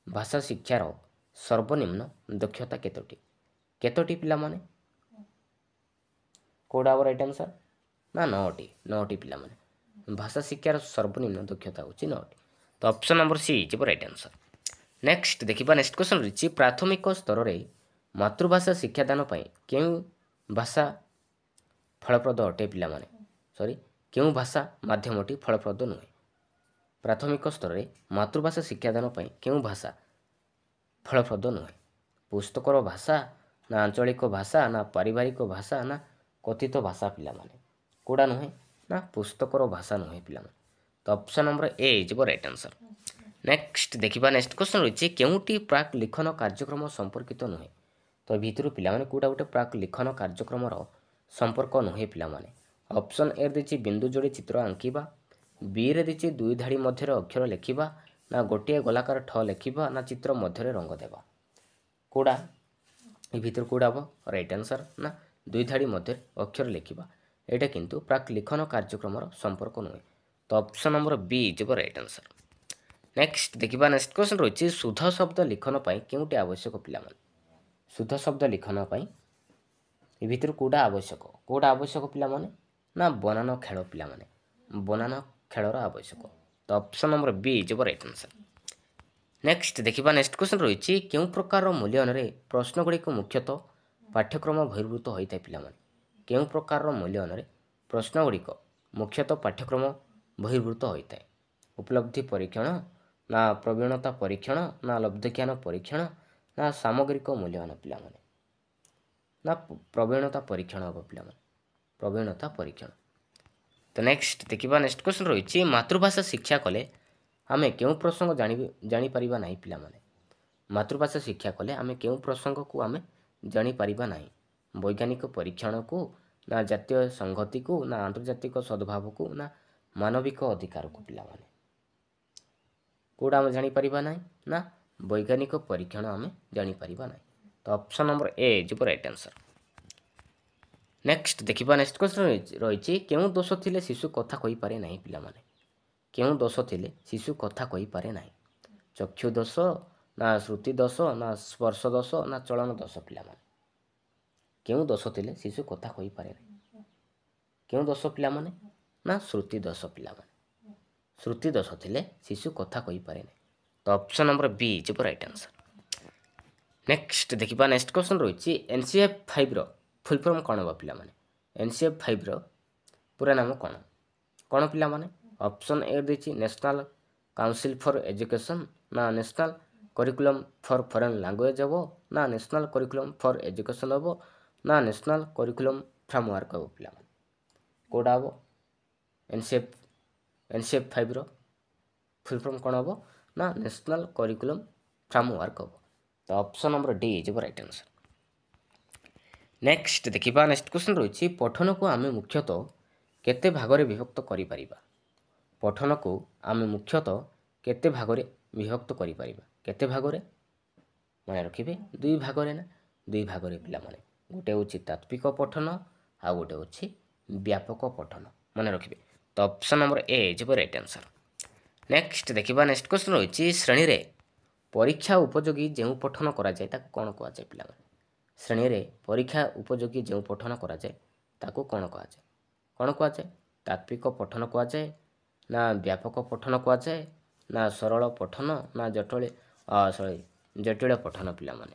ଭାଷା ଶିକ୍ଷାର ସର୍ବନିମ୍ନ ଦକ୍ଷତା କେତୋଟି? କେତୋଟି ପିଲାମାନେ? କୋଉଟା ହେବ ରାଇଟ୍ ଆନ୍ସର୍? ନା 9ଟି। 9ଟି ପିଲାମାନେ। ଭାଷା ଶିକ୍ଷାର ସର୍ବନିମ୍ନ ଦକ୍ଷତା ହେଉଛି 9ଟି। ତ ଅପସନ୍ ନମ୍ବର ସି ଯିବ ରାଇଟ୍ ଆନ୍ସର୍। ନେକ୍ସଟ ଦେଖିବା ନେକ୍ସଟ କ୍ୱେଶ୍ଚନ୍ ରହିଛି ପ୍ରାଥମିକ ସ୍ତରରେ ମାତୃଭାଷା ଶିକ୍ଷାଦାନ ପାଇଁ କେଉଁ ଭାଷା ଫଳପ୍ରଦ ଅଟେ ପିଲାମାନେ? କେଉଁ ଭାଷା ମାଧ୍ୟମଟି ଫଳପ୍ରଦ ନୁହେଁ? ପ୍ରାଥମିକ ସ୍ତରରେ ମାତୃଭାଷା ଶିକ୍ଷାଦାନ ପାଇଁ କେଉଁ ଭାଷା ଫଳପ୍ରଦ ନୁହେଁ? ପୁସ୍ତକର ଭାଷା ନା ଆଞ୍ଚଳିକ ଭାଷା ନା ପାରିବାରିକ ଭାଷା ନା କଥିତ ଭାଷା ପିଲାମାନେ? କୋଉଟା ନୁହେଁ? ନା ପୁସ୍ତକର ଭାଷା ନୁହେଁ ପିଲାମାନେ। ତ ଅପସନ୍ ନମ୍ବର ଏ ଯିବ ରାଇଟ୍ ଆନ୍ସର୍। ନେକ୍ସଟ ଦେଖିବା ନେକ୍ସଟ କ୍ୱେଶ୍ଚନ୍ ରହିଛି କେଉଁଟି ପ୍ରାକ୍ ଲିଖନ କାର୍ଯ୍ୟକ୍ରମ ସମ୍ପର୍କିତ ନୁହେଁ? ତ ଭିତରୁ ପିଲାମାନେ କୋଉଟା ଗୋଟେ ପ୍ରାକ୍ ଲିଖନ କାର୍ଯ୍ୟକ୍ରମର ସମ୍ପର୍କ ନୁହେଁ ପିଲାମାନେ? ଅପସନ୍ ଏ ଦେଇଛି ବିନ୍ଦୁ ଯୋଡ଼ି ଚିତ୍ର ଆଙ୍କିବା, ବିରେ ଦେଇଛି 2 ଧାଡ଼ି ମଧ୍ୟରେ ଅକ୍ଷର ଲେଖିବା, ନା ଗୋଟିଏ ଗୋଲାକାର ଠ ଲେଖିବା, ନା ଚିତ୍ର ମଧ୍ୟରେ ରଙ୍ଗ ଦେବା? କୋଉଟା ଏ ଭିତରୁ କୋଉଟା ହେବ ରାଇଟ୍ ଆନ୍ସର୍? ନା 2 ଧାଡ଼ି ମଧ୍ୟରେ ଅକ୍ଷର ଲେଖିବା। ଏଇଟା କିନ୍ତୁ ପ୍ରାକ୍ ଲିଖନ କାର୍ଯ୍ୟକ୍ରମର ସମ୍ପର୍କ ନୁହେଁ। ତ ଅପସନ୍ ନମ୍ବର ବି ଯିବ ରାଇଟ୍ ଆନ୍ସର୍। ନେକ୍ସଟ ଦେଖିବା ନେକ୍ସଟ କ୍ୱେଶ୍ଚନ୍ ରହିଛି ଶୁଦ୍ଧ ଶବ୍ଦ ଲିଖନ ପାଇଁ କେଉଁଟି ଆବଶ୍ୟକ ପିଲାମାନେ? ଶୁଦ୍ଧ ଶବ୍ଦ ଲିଖନ ପାଇଁ ଏ ଭିତରୁ କୋଉଟା ଆବଶ୍ୟକ? କୋଉଟା ଆବଶ୍ୟକ ପିଲାମାନେ? ନା ବନାନ ଖେଳ ପିଲାମାନେ। ବନାନ ଖେଳର ଆବଶ୍ୟକ। ତ ଅପସନ୍ ନମ୍ବର ବି ଯିବ ରାଇଟ୍ ଆନ୍ସର୍। ନେକ୍ସଟ ଦେଖିବା ନେକ୍ସଟ କ୍ୱେଶ୍ଚନ୍ ରହିଛି କେଉଁ ପ୍ରକାରର ମୂଲ୍ୟାୟନରେ ପ୍ରଶ୍ନ ଗୁଡ଼ିକ ମୁଖ୍ୟତଃ ପାଠ୍ୟକ୍ରମ ବହିର୍ଭୂତ ହୋଇଥାଏ ପିଲାମାନେ? କେଉଁ ପ୍ରକାରର ମୂଲ୍ୟାୟନରେ ପ୍ରଶ୍ନ ଗୁଡ଼ିକ ମୁଖ୍ୟତଃ ପାଠ୍ୟକ୍ରମ ବହିର୍ଭୂତ ହୋଇଥାଏ? ଉପଲବ୍ଧି ପରୀକ୍ଷଣ ନା ପ୍ରବୀଣତା ପରୀକ୍ଷଣ ନା ଲବ୍ଧଜ୍ଞାନ ପରୀକ୍ଷଣ ନା ସାମଗ୍ରିକ ମୂଲ୍ୟାୟନ ପିଲାମାନେ? ନା ପ୍ରବୀଣତା ପରୀକ୍ଷଣ ହେବ ପିଲାମାନେ। ପ୍ରବୀଣତା ପରୀକ୍ଷଣ। ତ ନେକ୍ସଟ ଦେଖିବା ନେକ୍ସଟ କ୍ୱେଶ୍ଚନ୍ ରହିଛି ମାତୃଭାଷା ଶିକ୍ଷା କଲେ ଆମେ କେଉଁ ପ୍ରସଙ୍ଗ ଜାଣିପାରିବା ନାହିଁ ପିଲାମାନେ? ମାତୃଭାଷା ଶିକ୍ଷା କଲେ ଆମେ କେଉଁ ପ୍ରସଙ୍ଗକୁ ଆମେ ଜାଣିପାରିବା ନାହିଁ? ବୈଜ୍ଞାନିକ ପରୀକ୍ଷଣକୁ ନା ଜାତୀୟ ସଂହତିକୁ ନା ଆନ୍ତର୍ଜାତିକ ସଦ୍ଭାବକୁ ନା ମାନବିକ ଅଧିକାରକୁ ପିଲାମାନେ? କୋଉଟା ଆମେ ଜାଣିପାରିବା ନାହିଁ? ନା ବୈଜ୍ଞାନିକ ପରୀକ୍ଷଣ ଆମେ ଜାଣିପାରିବା ନାହିଁ। ତ ଅପସନ୍ ନମ୍ବର ଏ ଯିବ ରାଇଟ୍ ଆନ୍ସର୍। ନେକ୍ସଟ ଦେଖିବା ନେକ୍ସଟ କ୍ୱେଶ୍ଚନ୍ ରହିଛି କେଉଁ ଦୋଷ ଥିଲେ ଶିଶୁ କଥା କହିପାରେ ନାହିଁ ପିଲାମାନେ? କେଉଁ ଦୋଷ ଥିଲେ ଶିଶୁ କଥା କହିପାରେ ନାହିଁ? ଚକ୍ଷୁ ଦୋଷ ନା ଶ୍ରୁତି ଦୋଷ ନା ସ୍ପର୍ଶ ଦୋଷ ନା ଚଳନ ଦୋଷ ପିଲାମାନେ? କେଉଁ ଦୋଷ ଥିଲେ ଶିଶୁ କଥା କହିପାରେ ନାହିଁ? କେଉଁ ଦୋଷ ପିଲାମାନେ? ନା ଶ୍ରୁତି ଦୋଷ ପିଲାମାନେ। ଶ୍ରୁତି ଦୋଷ ଥିଲେ ଶିଶୁ କଥା କହିପାରେ ନାହିଁ। ତ ଅପସନ୍ ନମ୍ବର ବି ଯିବ ରାଇଟ୍ ଆନ୍ସର୍। ନେକ୍ସଟ ଦେଖିବା ନେକ୍ସଟ କ୍ୱେଶ୍ଚନ୍ ରହିଛି NCF5ର ଫୁଲ୍ ଫର୍ମ କ'ଣ ହେବ ପିଲାମାନେ? NCF5ର ପୁରା ନାମ କ'ଣ? କ'ଣ ପିଲାମାନେ? ଅପସନ୍ ଏ ଦେଇଛି ନ୍ୟାସନାଲ୍ କାଉନସିଲ୍ ଫର୍ ଏଜୁକେସନ୍ ନା national curriculum for foreign language ହେବ ନା ନ୍ୟାସନାଲ୍ କରିକୁଲମ୍ ଫର୍ ଏଜୁକେସନ୍ ହେବ ନା ନ୍ୟାସନାଲ୍ କରିକୁଲମ୍ ଫ୍ରେମୱାର୍କ ହେବ ପିଲାମାନେ? କୋଉଟା ହେବ? NCF5ର ଫୁଲ୍ ଫର୍ମ କ'ଣ ହେବ? ନା ନ୍ୟାସନାଲ୍ କରିକୁଲମ୍ ଫ୍ରେମୱାର୍କ ହେବ। ତ ଅପସନ୍ ନମ୍ବର ଡି ଯିବ ରାଇଟ୍ ଆନ୍ସର୍। ନେକ୍ସଟ ଦେଖିବା ନେକ୍ସଟ କ୍ୱେଶ୍ଚନ୍ ରହିଛି ପଠନକୁ ଆମେ ମୁଖ୍ୟତଃ କେତେ ଭାଗରେ ବିଭକ୍ତ କରିପାରିବା? ପଠନକୁ ଆମେ ମୁଖ୍ୟତଃ କେତେ ଭାଗରେ ବିଭକ୍ତ କରିପାରିବା? କେତେ ଭାଗରେ? ମନେ ରଖିବେ 2 ଭାଗରେ ନା 2 ଭାଗରେ ପିଲାମାନେ। ଗୋଟେ ହେଉଛି ତାତ୍ତ୍ୱିକ ପଠନ ଆଉ ଗୋଟେ ହେଉଛି ବ୍ୟାପକ ପଠନ। ମନେ ରଖିବେ। ତ ଅପସନ୍ ନମ୍ବର ଏ ଯିବ ରାଇଟ୍ ଆନ୍ସର୍। ନେକ୍ସଟ ଦେଖିବା ନେକ୍ସଟ କ୍ୱେଶ୍ଚନ୍ ରହିଛି ଶ୍ରେଣୀରେ ପରୀକ୍ଷା ଉପଯୋଗୀ ଯେଉଁ ପଠନ କରାଯାଏ ତାକୁ କ'ଣ କୁହାଯାଏ ପିଲାମାନେ? ଶ୍ରେଣୀରେ ପରୀକ୍ଷା ଉପଯୋଗୀ ଯେଉଁ ପଠନ କରାଯାଏ ତାକୁ କ'ଣ କୁହାଯାଏ? କ'ଣ କୁହାଯାଏ? ତାତ୍ତ୍ୱିକ ପଠନ କୁହାଯାଏ ନା ବ୍ୟାପକ ପଠନ କୁହାଯାଏ ନା ସରଳ ପଠନ ନା ଜଟିଳ ପଠନ ପିଲାମାନେ?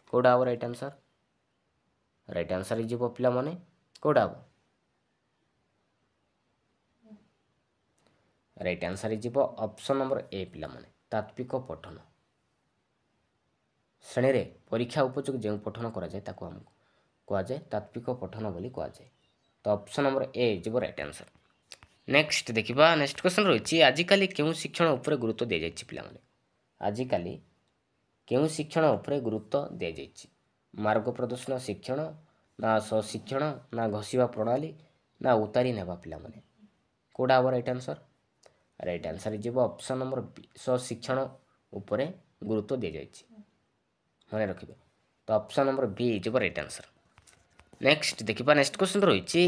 କୋଉଟା ହେବ ରାଇଟ୍ ଆନ୍ସର୍? ରାଇଟ୍ ଆନ୍ସର୍ ଯିବ ପିଲାମାନେ କୋଉଟା ହେବ? ରାଇଟ୍ ଆନ୍ସର୍ ଯିବ ଅପସନ୍ ନମ୍ବର ଏ ପିଲାମାନେ ତାତ୍ତ୍ୱିକ ପଠନ। ଶ୍ରେଣୀରେ ପରୀକ୍ଷା ଉପଯୋଗୀ ଯେଉଁ ପଠନ କରାଯାଏ ତାକୁ ଆମକୁ କୁହାଯାଏ ତାତ୍ତ୍ୱିକ ପଠନ ବୋଲି କୁହାଯାଏ। ତ ଅପସନ୍ ନମ୍ବର ଏ ଯିବ ରାଇଟ୍ ଆନ୍ସର୍। ନେକ୍ସଟ ଦେଖିବା ନେକ୍ସଟ କ୍ୱେଶ୍ଚନ୍ ରହିଛି ଆଜିକାଲି କେଉଁ ଶିକ୍ଷଣ ଉପରେ ଗୁରୁତ୍ୱ ଦିଆଯାଇଛି ପିଲାମାନେ? ଆଜିକାଲି କେଉଁ ଶିକ୍ଷଣ ଉପରେ ଗୁରୁତ୍ୱ ଦିଆଯାଇଛି? ମାର୍ଗ ପ୍ରଦର୍ଶନ ଶିକ୍ଷଣ ନା ସ୍ୱଶିକ୍ଷଣ ନା ଘୋଷିବା ପ୍ରଣାଳୀ ନା ଉତାରି ନେବା ପିଲାମାନେ? କୋଉଟା ହେବ ରାଇଟ୍ ଆନ୍ସର୍? ରାଇଟ୍ ଆନ୍ସର୍ ଯିବ ଅପସନ୍ ନମ୍ବର ବି ସ୍ୱଶିକ୍ଷଣ ଉପରେ ଗୁରୁତ୍ୱ ଦିଆଯାଇଛି। ମନେ ରଖିବେ। ତ तो option number B is right answer. Next देखिबा नेक्स्ट क्वेश्चन रही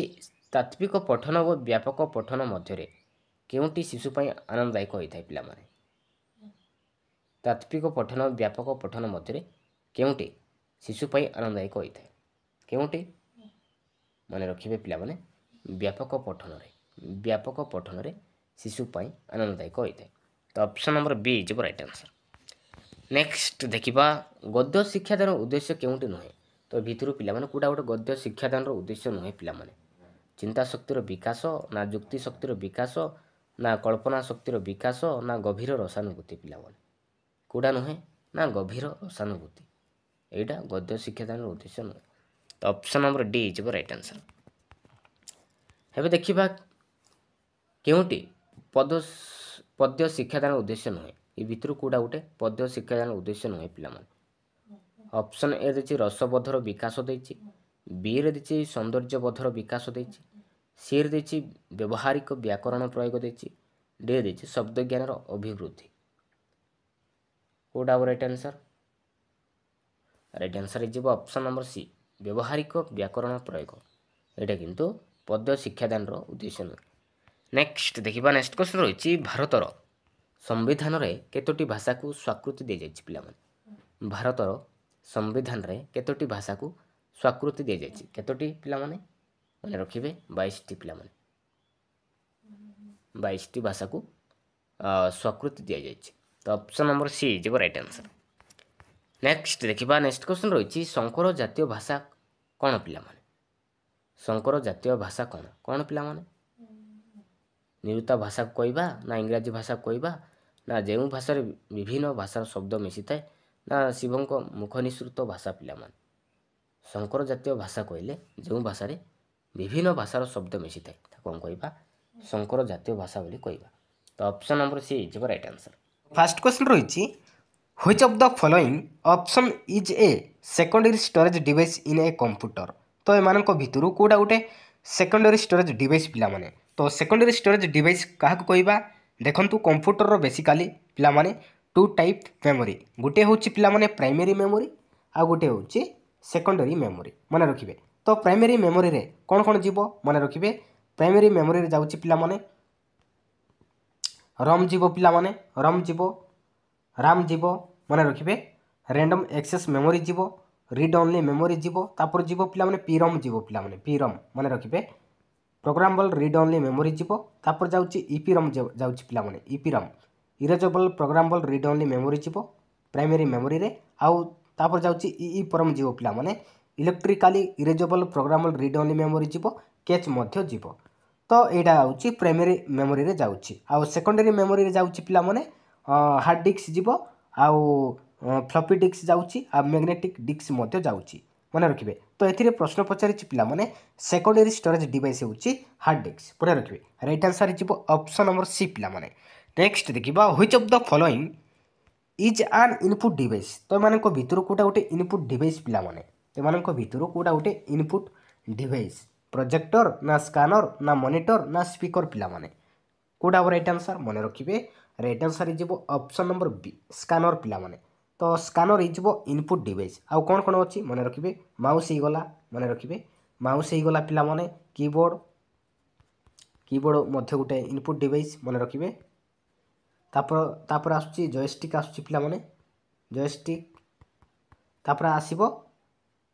तात्विक पठन और व्यापक पठन मध्य केउंटी शिशु पई आनंददायक होइथाय पिला माने। तात्विक पठन और व्यापक पठन मध्य केउंटी शिशु पई आनंददायक होइथाय केउंटी माने रखिबे पिला माने व्यापक पठन रे शिशु पई आनंददायक होइथाय। तो option number B is right answer. Next देखिबा गद्य शिक्षादान उद्देश्य केउंटी नुहे। तो भितर पिला माने कोडा गोटे गद्य शिक्षादान उद्देश्य नुहे पिला माने चिंता शक्तिर विकास ना जुक्ति शक्तिर विकास ना कल्पना शक्तिर विकास ना गभीर रसानुभूति पिला माने कोडा नुहे ना गभीर रसानुभूति एटा गद्य शिक्षादान उद्देश्य नुहे। तो option number D is right answer. हेबे देखिबा केउंटी पद्य शिक्षादान उद्देश्य नुहे ए भितर कोडा गोटे पद्य शिक्षादान उद्देश्य नुहे पिला माने। ऑप्शन ए देछि रसबोधर विकास देछि, बी रे देछि सौंदर्यबोधर विकास देछि, सी रे देछि व्यवहारिक व्याकरण प्रयोग देछि, डी देछि शब्द ज्ञानर अभिवृद्धि कोडा right answer. Right answer is option number C व्यवहारिक व्याकरण प्रयोग एटा किंतु पद्य शिक्षादान उद्देश्य नुहे। नेक्स्ट देखिबा नेक्स्ट क्वेश्चन रही भारतर संविधान रे केतोटी भाषा को स्वीकृति दे जायछि पिला माने। भारतर संविधान रे केतोटी भाषा को स्वीकृति दे जायछि केतोटी पिला माने माने रखिबे 22 टी पिला माने 22 टी भाषा को स्वीकृति दे जायछि। तो option number C is right answer. Next देखिबा नेक्स्ट क्वेश्चन रही संकर जातीय भाषा कौन पिला माने। संकर जातीय भाषा कौन कौन पिला माने निरुता भाषा को कहबा ना इंग्राजी भाषा को कहबा ना जेउ भाषा रे विभिन्न भाषार शब्द मिसी थाए ना शिवंक मुख निसृत भाषा पिला माने। संकर जातीय भाषा कहले जो भाषा रे विभिन्न भाषार शब्द मिसी थाए कौन कहबा संकर जातीय भाषा बोली कहबा। तो option number C is right answer. First question रही which of the following option is a secondary storage device in a computer. तो एमानक भितरु कोडा गोटे सेकेंडरी स्टोरेज डिवाइस पिला माने। तो सेकेंडरी स्टोरेज डिवाइस क्या कहबा देखंतु कंप्यूटर रो बेसिकली पिला माने टू टाइप मेमोरी गोटे होची पिला माने प्राइमरी मेमोरी आ गोटे होची सेकेंडरी मेमोरी माने रखिबे। तो प्राइमरी मेमोरी रे कोन कोन जीवो माने रखिबे प्राइमरी मेमोरी रे जाउची पिला माने रम जीवो पिला माने रम जीवो राम जीवो माने रखिबे रैंडम एक्सेस मेमोरी जीवो रीड ओनली मेमोरी जीवो तापर जीवो पिला माने पीरम जीवो पिला माने पीरम माने रखिबे प्रोग्रामेबल रीड ओनली मेमोरी जीवो तापर जाउची ईपीरम जाउची पिला माने EPROM erasable programmable read only memory जीवो प्राइमरी मेमोरी रे आउ तापर जाउची ईपरम जीवो पिला माने electrically erasable programmable read only memory जीवो कैच मध्य जीवो। तो एटा आउची प्राइमरी मेमोरी रे जाउची आउ सेकेंडरी मेमोरी रे जाउची पिला माने हार्ड डिस्क जीवो आउ फ्लॉपी डिस्क जाउची आ मैग्नेटिक डिस्क मध्य जाउची माने रखिबे। तो एथिरे प्रश्न पचारिछि पिला माने सेकेंडरी स्टोरेज डिवाइस होउची हार्ड डिस्क पुरा रखिबे। राइट आंसर जीवो ऑप्शन नंबर सी पिला माने। नेक्स्ट देखिबा which of the following is an input device. तो एमानक भितर कोटा गोटे इनपुट डिवाइस पिला माने एमानक भितर कोटा गोटे इनपुट डिवाइस प्रोजेक्टर ना स्कैनर ना मॉनिटर ना स्पीकर पिला माने कोटा राइट आंसर माने रखिबे। राइट आंसर जीवो ऑप्शन नंबर बी स्कैनर पिला माने। तो स्कैनर इजबो इनपुट डिवाइस आउ कोन कोन अछि माने रखिबे माउस ही गला माने रखिबे माउस ही गला पिला माने कीबोर्ड मध्य गोटे इनपुट डिवाइस माने रखिबे तापर आसुची जॉयस्टिक आसुची पिला माने जॉयस्टिक तापर आसीबो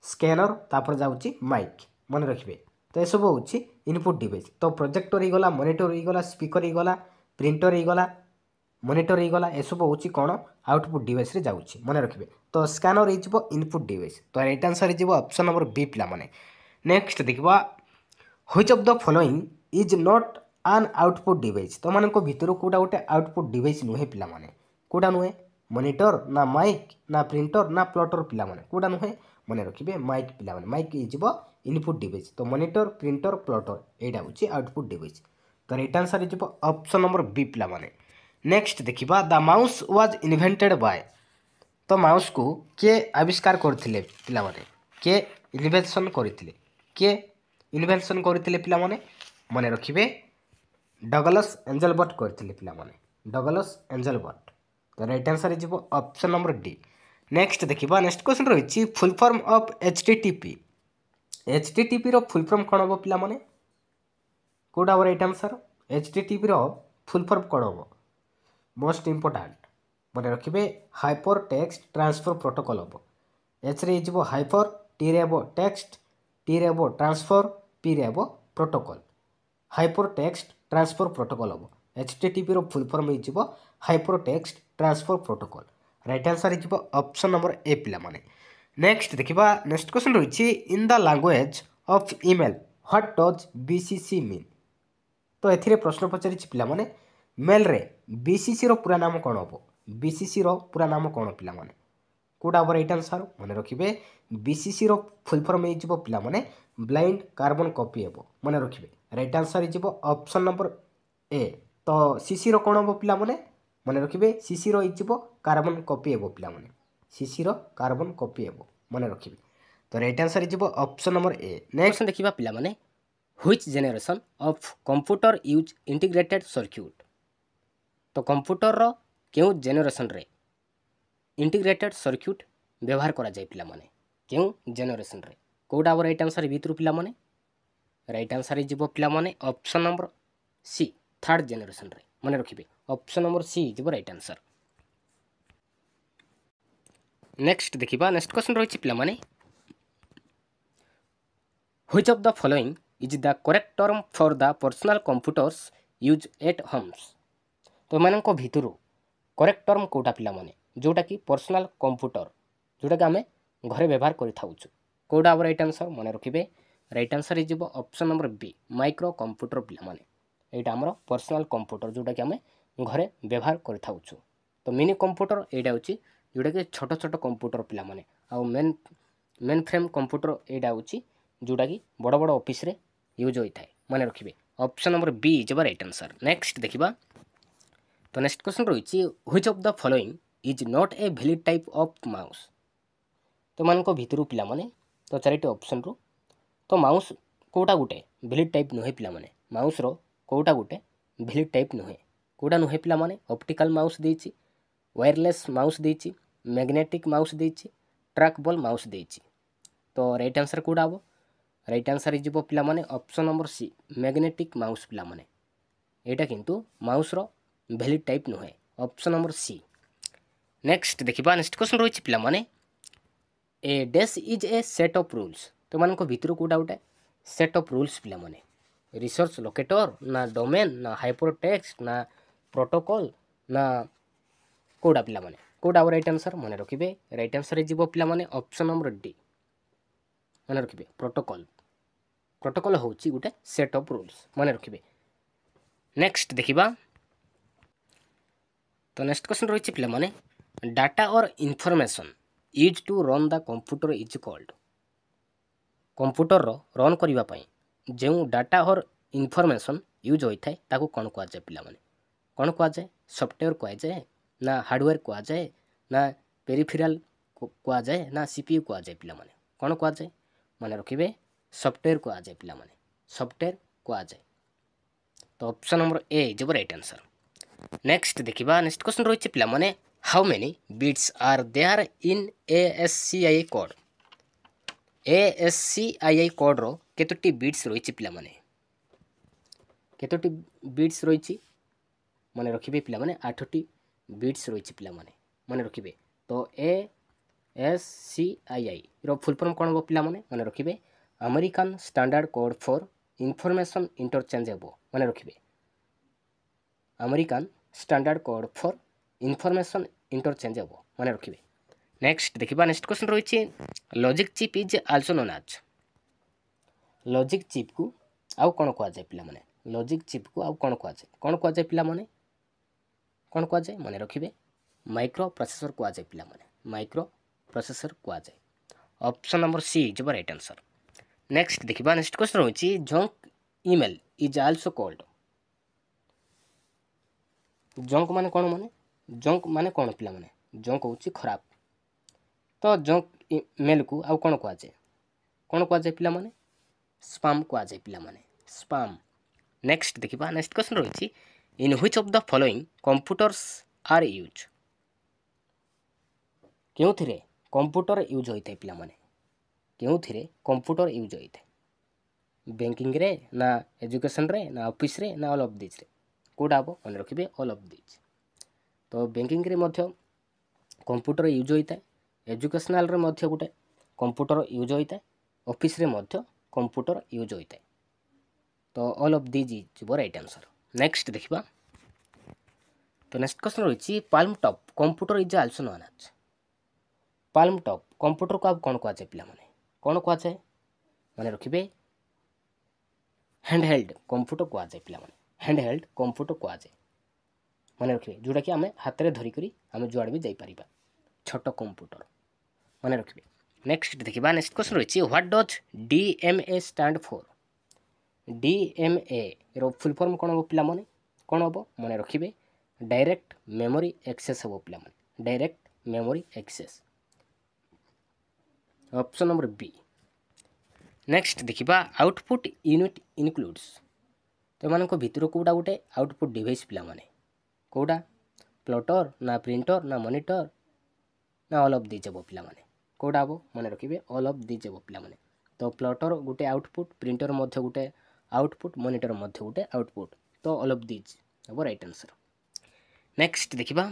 स्कैनर तापर जाउची माइक माने रखिबे। तो ये सब होची इनपुट डिवाइस। तो प्रोजेक्टर ही गला मॉनिटर ही गला स्पीकर ही गला प्रिंटर ही गला मॉनिटर ही गला ए सब होची कोन आउटपुट डिवाइस रे जाउची माने रखिबे। तो स्कैनर इजबो इनपुट डिवाइस। तो राइट आंसर इजबो ऑप्शन नंबर बी पिला माने। नेक्स्ट देखिबा which of the following is not an output device. तो मानक भितर कोटा गोटे आउटपुट डिवाइस नुहे पिला माने कोटा नुहे मॉनिटर ना माइक ना प्रिंटर ना प्लॉटर पिला माने कोटा नुहे माने रखिबे माइक पिला माने माइक इजबो इनपुट डिवाइस। तो मॉनिटर प्रिंटर प्लॉटर एटा होची आउटपुट डिवाइस। तो राइट आंसर इजबो ऑप्शन नंबर बी पिला माने। नेक्स्ट देखिबा the mouse was invented by. तो माउस को के आविष्कार करथिले पिला माने के इन्वेंशन करथिले के इन्वेंशन करथिले पिला माने माने रखिबे डगलस एंजलबर्ट करथिले पिला माने डगलस एंजलबर्ट। तो राइट आंसर इजबो ऑप्शन नंबर डी नेक्स्ट देखिबा नेक्स्ट क्वेश्चन रही full form of HTTP HTTP रो फुल फॉर्म कौन हम पिला माने कोडा हम राइट आंसर HTTP रो फुल फॉर्म कौन हम मोस्ट इंपोर्टेंट मन रखिए हाइपर टेक्स्ट ट्रांसफर प्रोटोकॉल हम एच रे हो हाइपर टी रे हम टेक्स्ट टी रे हम ट्रांसफर पी रे हम protocol hyper text transfer protocol हम HTTP रो फुल फॉर्म हो hyper text transfer protocol right answer हो ऑप्शन नंबर ए पिला माने नेक्स्ट देखिबा नेक्स्ट क्वेश्चन रही in the language of email what does BCC mean तो एथिरे प्रश्न पचारि पिला माने मेल रे BCC रो पूरा नाम कौन हम BCC रो पूरा नाम कौन पिला माने कोडा हम राइट आंसर मन रखिए BCC रो फुल फॉर्म हो पिला माने ब्लाइंड कार्बन कॉपी हम मन रखिए राइट आंसर हो ऑप्शन नंबर ए तो CC रो कौन हम पिला माने मन रखिए CC रो हो कार्बन कॉपी हम पिला माने CC रो कार्बन कॉपी हम मन रखिए तो राइट आंसर हो ऑप्शन नंबर ए नेक्स्ट देखिबा पिला माने which generation of computer use integrated circuit तो कंप्यूटर रो केउ जेनेरेशन रे इंटीग्रेटेड सर्किट व्यवहार करा जाय पिला माने केउ जेनेरेशन रे कोडा हम राइट आंसर भितरु पिला माने राइट आंसर हो पिला माने option number C third generation रे मन रखिए ऑप्शन नंबर सी हो राइट आंसर नेक्स्ट देखिबा नेक्स्ट क्वेश्चन रही पिला माने which of the following is the correct term for the personal computers use at homes तो एमानक भितरु करेक्ट टर्म कोटा पिला माने जोटा कि पर्सनल कंप्यूटर जोटा कि आमे घरे व्यवहार करि थाउछु कोडा अब राइट आंसर मन रखिबे राइट आंसर हो option number B microcomputer पिला माने एटा हमर पर्सनल कंप्यूटर जोटा कि आमे घरे व्यवहार करि थाउछु तो मिनी कंप्यूटर एटा होची जोटा कि छोट छोट कंप्यूटर पिला माने आ मेन फ्रेम कंप्यूटर एटा होची जोटा कि बड़ बड़ ऑफिस रे यूज होता है मन रखिए option number B is right answer next देखिबा तो नेक्स्ट क्वेश्चन रही which of the following is not a valid type of mouse तो मानक भितरु पिला माने तो चारिटी ऑप्शन रु तो माउस कोटा गुटे वैलिड टाइप नुहे पिला माने माउस रो कोटा गुटे वैलिड टाइप नुहे कोटा नुहे पिला माने ऑप्टिकल माउस देछि वायरलेस माउस देछि मैग्नेटिक माउस देछि ट्रैक बॉल माउस देछि तो राइट आंसर कोडा हबो राइट आंसर हो पिला माने option number C magnetic mouse पिला माने एटा किंतु माउस रो वैलिड टाइप नुहे ऑप्शन नंबर सी नेक्स्ट देखिबा नेक्स्ट क्वेश्चन रही पिला माने a dash is a set of rules तो मानक भितर कोटा गोटे सेट ऑफ रूल्स पिला माने रिसोर्स लोकेटर ना डोमेन ना हाइपर टेक्स्ट ना प्रोटोकॉल ना कोडा पिला माने कोडा राइट आंसर मन रखिबे राइट आंसर हो पिला माने ऑप्शन नंबर डी मन रखिबे प्रोटोकॉल प्रोटोकॉल होची गोटे सेट ऑफ रूल्स मन रखिबे नेक्स्ट देखिबा तो नेक्स्ट क्वेश्चन रही पिला माने डाटा और information use to run the computer is called computer रो रन करिबा पई जेउ डाटा और इनफॉरमेशन यूज होइथाय ताको कोन कुआ जाय पिला माने कोन कुआ जाय सॉफ्टवेयर कुआ जाय ना हार्डवेयर कुआ जाय ना पेरिफेरल कुआ जाय ना CPU कुआ जाय पिला माने कोन कुआ जाय माने रखिबे सॉफ्टवेयर कुआ जाय पिला माने सॉफ्टवेयर कुआ जाय तो option number A is right answer next देखिबा नेक्स्ट क्वेश्चन रही पिला माने how many bits are there in ASCII code ASCII code रो केतोटी बिट्स रही पिला माने केतोटी बिट्स रही माने रखिबे पिला माने 8टी बिट्स रही पिला माने माने रखिबे तो ASCII रो फुल फॉर्म कोन हो पिला माने रखिबे American standard code for information interchange हेबो माने रखिबे American standard code for information interchange हेबो माने रखिबे नेक्स्ट देखिबा नेक्स्ट क्वेश्चन रही logic chip is also known as logic chip को आउ कोन कुआ जाय पिला माने लॉजिक चिप को आउ कोन कुआ जाय पिला माने कोन कुआ जाय माने रखिबे माइक्रो प्रोसेसर कुआ जाय पिला माने माइक्रो प्रोसेसर कुआ जाय option number C is right answer next देखिबा नेक्स्ट क्वेश्चन रही junk email is also called junk माने कौन पिला माने जंक होची खराब तो जंक मेल को आउ कौन कुआ जाय पिला माने स्पैम कुआ जाय पिला माने स्पैम नेक्स्ट देखिबा नेक्स्ट क्वेश्चन रही in which of the following computers are use କେଉଁଥିରେ କମ୍ପ୍ୟୁଟର ୟୁଜ୍ ହୋଇଥାଏ ପିଲାମାନେ? କେଉଁଥିରେ କମ୍ପ୍ୟୁଟର ୟୁଜ୍ ହୋଇଥାଏ? ବ୍ୟାଙ୍କିଂରେ ନା ଏଜୁକେସନରେ ନା ଅଫିସରେ ନା ଅଲ୍ ଅଫ୍ ଦିଜ୍ରେ? କେଉଁଟା ହେବ? ମନେ ରଖିବେ ଅଲ୍ ଅଫ୍ ଦିଜ୍। ତ ବ୍ୟାଙ୍କିଂରେ ମଧ୍ୟ କମ୍ପ୍ୟୁଟର ୟୁଜ୍ ହୋଇଥାଏ, ଏଜୁକେସନାଲରେ ମଧ୍ୟ ଗୋଟେ କମ୍ପ୍ୟୁଟର ୟୁଜ୍ ହୋଇଥାଏ, ଅଫିସରେ ମଧ୍ୟ କମ୍ପ୍ୟୁଟର ୟୁଜ୍ ହୋଇଥାଏ। ତ ଅଲ୍ ଅଫ୍ ଦିଜ୍ ଯିବ ରାଇଟ୍ ଆନ୍ସର୍। ନେକ୍ସଟ ଦେଖିବା। ତ ନେକ୍ସଟ କ୍ୱେଶ୍ଚନ୍ ରହିଛି palm top computer is also known as. Palm top କମ୍ପ୍ୟୁଟରକୁ ଆଉ କ'ଣ କୁହାଯାଏ ପିଲାମାନେ? କ'ଣ କୁହାଯାଏ? ମନେ ରଖିବେ ହ୍ୟାଣ୍ଡ ହେଲ୍ଡ କମ୍ପ୍ୟୁଟର କୁହାଯାଏ ପିଲାମାନେ। ହ୍ୟାଣ୍ଡ ହେଲ୍ଡ କମ୍ପ୍ୟୁଟର କୁହାଯାଏ। ମନେ ରଖିବେ ଯେଉଁଟାକି ଆମେ ହାତରେ ଧରିକରି ଆମେ ଯୁଆଡ଼େ ବି ଯାଇପାରିବା, ଛୋଟ କମ୍ପ୍ୟୁଟର। ମନେ ରଖିବେ। ନେକ୍ସଟ ଦେଖିବା। ନେକ୍ସଟ କ୍ୱେଶ୍ଚନ୍ ରହିଛି what does DMA stand for? DMAର ଫୁଲ୍ ଫର୍ମ କ'ଣ ହେବ ପିଲାମାନେ? କ'ଣ ହେବ? ମନେ ରଖିବେ ଡାଇରେକ୍ଟ ମେମୋରି ଆକ୍ସେସ୍ ହେବ ପିଲାମାନେ। Direct memory access. Option number B. Next ଦେଖିବା ଆଉଟପୁଟ୍ ୟୁନିଟ୍ ଇନକ୍ଲୁଡ୍ସ। ତ ଏମାନଙ୍କ ଭିତରୁ କେଉଁଟା ଗୋଟେ ଆଉଟପୁଟ୍ ଡିଭାଇସ୍ ପିଲାମାନେ? କେଉଁଟା? ପ୍ଲଟର ନା ପ୍ରିଣ୍ଟର ନା ମନିଟର ନା ଅଲ୍ ଅଫ୍ ଦିଜ୍ ହେବ ପିଲାମାନେ? କେଉଁଟା ହେବ? ମନେ ରଖିବେ ଅଲ୍ ଅଫ୍ ଦିଜ୍ ହେବ ପିଲାମାନେ। ତ ପ୍ଲଟର ଗୋଟେ ଆଉଟପୁଟ୍, ପ୍ରିଣ୍ଟର ମଧ୍ୟ ଗୋଟେ ଆଉଟପୁଟ୍, ମନିଟର ମଧ୍ୟ ଗୋଟେ ଆଉଟପୁଟ୍। ତ ଅଲ୍ ଅଫ୍ ଦିଜ୍ ହେବ ରାଇଟ୍ ଆନ୍ସର୍। ନେକ୍ସଟ ଦେଖିବା।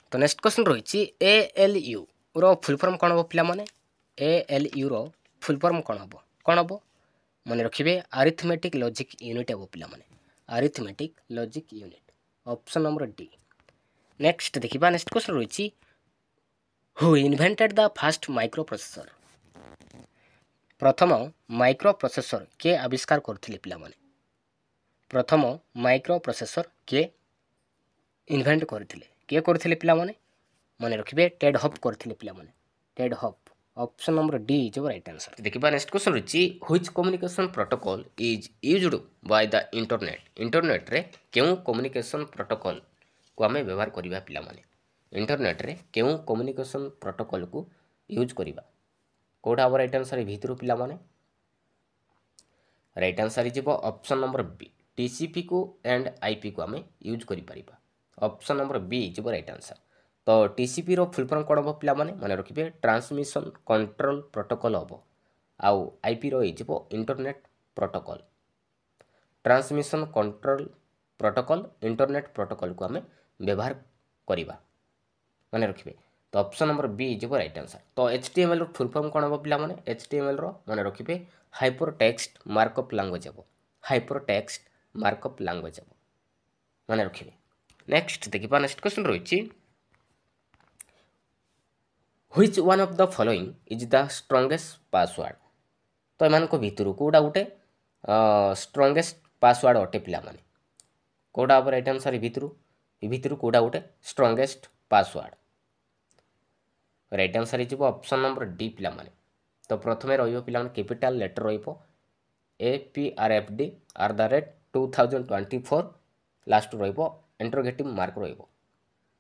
ତ ନେକ୍ସଟ କ୍ୱେଶ୍ଚନ୍ ରହିଛି ALUର ଫୁଲ୍ ଫର୍ମ କ'ଣ ହେବ ପିଲାମାନେ? ALUର ଫୁଲ୍ ଫର୍ମ କ'ଣ ହେବ? କ'ଣ ହେବ? ମନେ ରଖିବେ ଆରିଥମେଟିକ୍ ଲଜିକ୍ ୟୁନିଟ୍ ହେବ ପିଲାମାନେ। Arithmetic logic unit. Option number D. Next ଦେଖିବା। ନେକ୍ସଟ କ୍ୱେଶ୍ଚନ୍ ରହିଛି ହୁ ଇନଭେଣ୍ଟେଡ୍ ଦ ଫାଷ୍ଟ ମାଇକ୍ରୋ ପ୍ରୋସେସର? ପ୍ରଥମ ମାଇକ୍ରୋ ପ୍ରୋସେସର କିଏ ଆବିଷ୍କାର କରିଥିଲେ ପିଲାମାନେ? ପ୍ରଥମ ମାଇକ୍ରୋ ପ୍ରୋସେସର କିଏ ଇନଭେଣ୍ଟ କରିଥିଲେ? କିଏ କରିଥିଲେ ପିଲାମାନେ? ମନେ ରଖିବେ ଟେଡ୍ ହପ୍ କରିଥିଲେ ପିଲାମାନେ। Ted hop. Option number D is right answer. ଦେଖିବା ନେକ୍ସଟ କ୍ୱେଶ୍ଚନ୍ ରହିଛି which communication protocol is used Bai the internet? ଇଣ୍ଟରନେଟ୍ରେ କେଉଁ କମ୍ୟୁନିକେସନ୍ ପ୍ରୋଟୋକଲ୍କୁ ଆମେ ବ୍ୟବହାର କରିବା ପିଲାମାନେ? ଇଣ୍ଟରନେଟ୍ରେ କେଉଁ କମ୍ୟୁନିକେସନ୍ ପ୍ରୋଟୋକଲ୍କୁ ୟୁଜ୍ କରିବା? କେଉଁଟା ହେବ ରାଇଟ୍ ଆନ୍ସର୍? ଭିତରୁ ପିଲାମାନେ ରାଇଟ୍ ଆନ୍ସର୍ ଯିବ ଅପସନ୍ ନମ୍ବର ବି। TCPକୁ ଆଣ୍ଡ IPକୁ ଆମେ ୟୁଜ୍ କରିପାରିବା। ଅପସନ୍ ନମ୍ବର ବି ଯିବ ରାଇଟ୍ ଆନ୍ସର୍। ତ TCPର ଫୁଲ୍ ଫର୍ମ କ'ଣ ହେବ ପିଲାମାନେ? ମନେ ରଖିବେ ଟ୍ରାନ୍ସମିଶନ୍ କଣ୍ଟ୍ରୋଲ୍ ପ୍ରୋଟୋକଲ୍ ହେବ। ଆଉ IPର ହେଇଯିବ internet protocol. Transmission control protocol, internet ପ୍ରୋଟୋକଲ୍କୁ ଆମେ ବ୍ୟବହାର କରିବା। ମନେ ରଖିବେ। ତ ଅପସନ୍ ନମ୍ବର ବି ଯିବ ରାଇଟ୍ ଆନ୍ସର୍। ତ HTMLର ଫୁଲ୍ ଫର୍ମ କ'ଣ ହେବ ପିଲାମାନେ? HTMLର ମନେ ରଖିବେ ହାଇପର ଟେକ୍ସଟ ମାର୍କଅପ୍ ଲାଙ୍ଗୁଏଜ୍ ହେବ। ହାଇପର ଟେକ୍ସଟ ମାର୍କଅପ୍ ଲାଙ୍ଗୁଏଜ୍ ହେବ। ମନେ ରଖିବେ। ନେକ୍ସଟ ଦେଖିବା। ନେକ୍ସଟ କ୍ୱେଶ୍ଚନ୍ ରହିଛି which one of the following is the strongest password? ତ ଏମାନଙ୍କ ଭିତରୁ କେଉଁଟା ଗୋଟେ ଷ୍ଟ୍ରଙ୍ଗେଷ୍ଟ ପାସୱାର୍ଡ଼ ଅଟେ ପିଲାମାନେ? କେଉଁଟା ହେବ ରାଇଟ୍ ଆନ୍ସର୍? ଏ ଭିତରୁ କେଉଁଟା ଗୋଟେ ଷ୍ଟ୍ରଙ୍ଗେଷ୍ଟ ପାସୱାର୍ଡ଼? ରାଇଟ୍ ଆନ୍ସର୍ ହେଇଯିବ ଅପସନ୍ ନମ୍ବର ଡି ପିଲାମାନେ। ତ ପ୍ରଥମେ ରହିବ ପିଲାମାନେ କ୍ୟାପିଟାଲ ଲେଟର୍ ରହିବ APRFD@2024, ଲାଷ୍ଟ ରହିବ ଇଣ୍ଟରୋଗେଟିଭ୍ ମାର୍କ ରହିବ।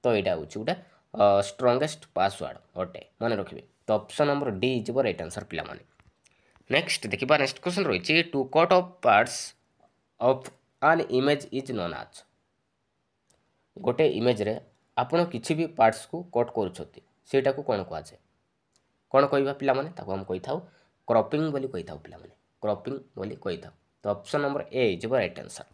ତ ଏଇଟା ହେଉଛି ଗୋଟେ ଷ୍ଟ୍ରଙ୍ଗେଷ୍ଟ ପାସୱାର୍ଡ଼ ଅଟେ। ମନେ ରଖିବେ। ତ ଅପସନ୍ ନମ୍ବର ଡି ଯିବ ରାଇଟ୍ ଆନ୍ସର୍ ପିଲାମାନେ। ନେକ୍ସଟ ଦେଖିବା। ନେକ୍ସଟ କ୍ୱେଶ୍ଚନ୍ ରହିଛି to cut of parts of an image is known as. ଗୋଟେ ଇମେଜରେ ଆପଣ କିଛି ବି ପାର୍ଟସକୁ କଟ୍ କରୁଛନ୍ତି, ସେଇଟାକୁ କ'ଣ କୁହାଯାଏ? କ'ଣ କହିବା ପିଲାମାନେ? ତାକୁ ଆମେ କହିଥାଉ କ୍ରପିଂ ବୋଲି କହିଥାଉ ପିଲାମାନେ। କ୍ରପିଂ ବୋଲି କହିଥାଉ। ତ ଅପସନ୍ ନମ୍ବର ଏ ଯିବ ରାଇଟ୍ ଆନ୍ସର୍।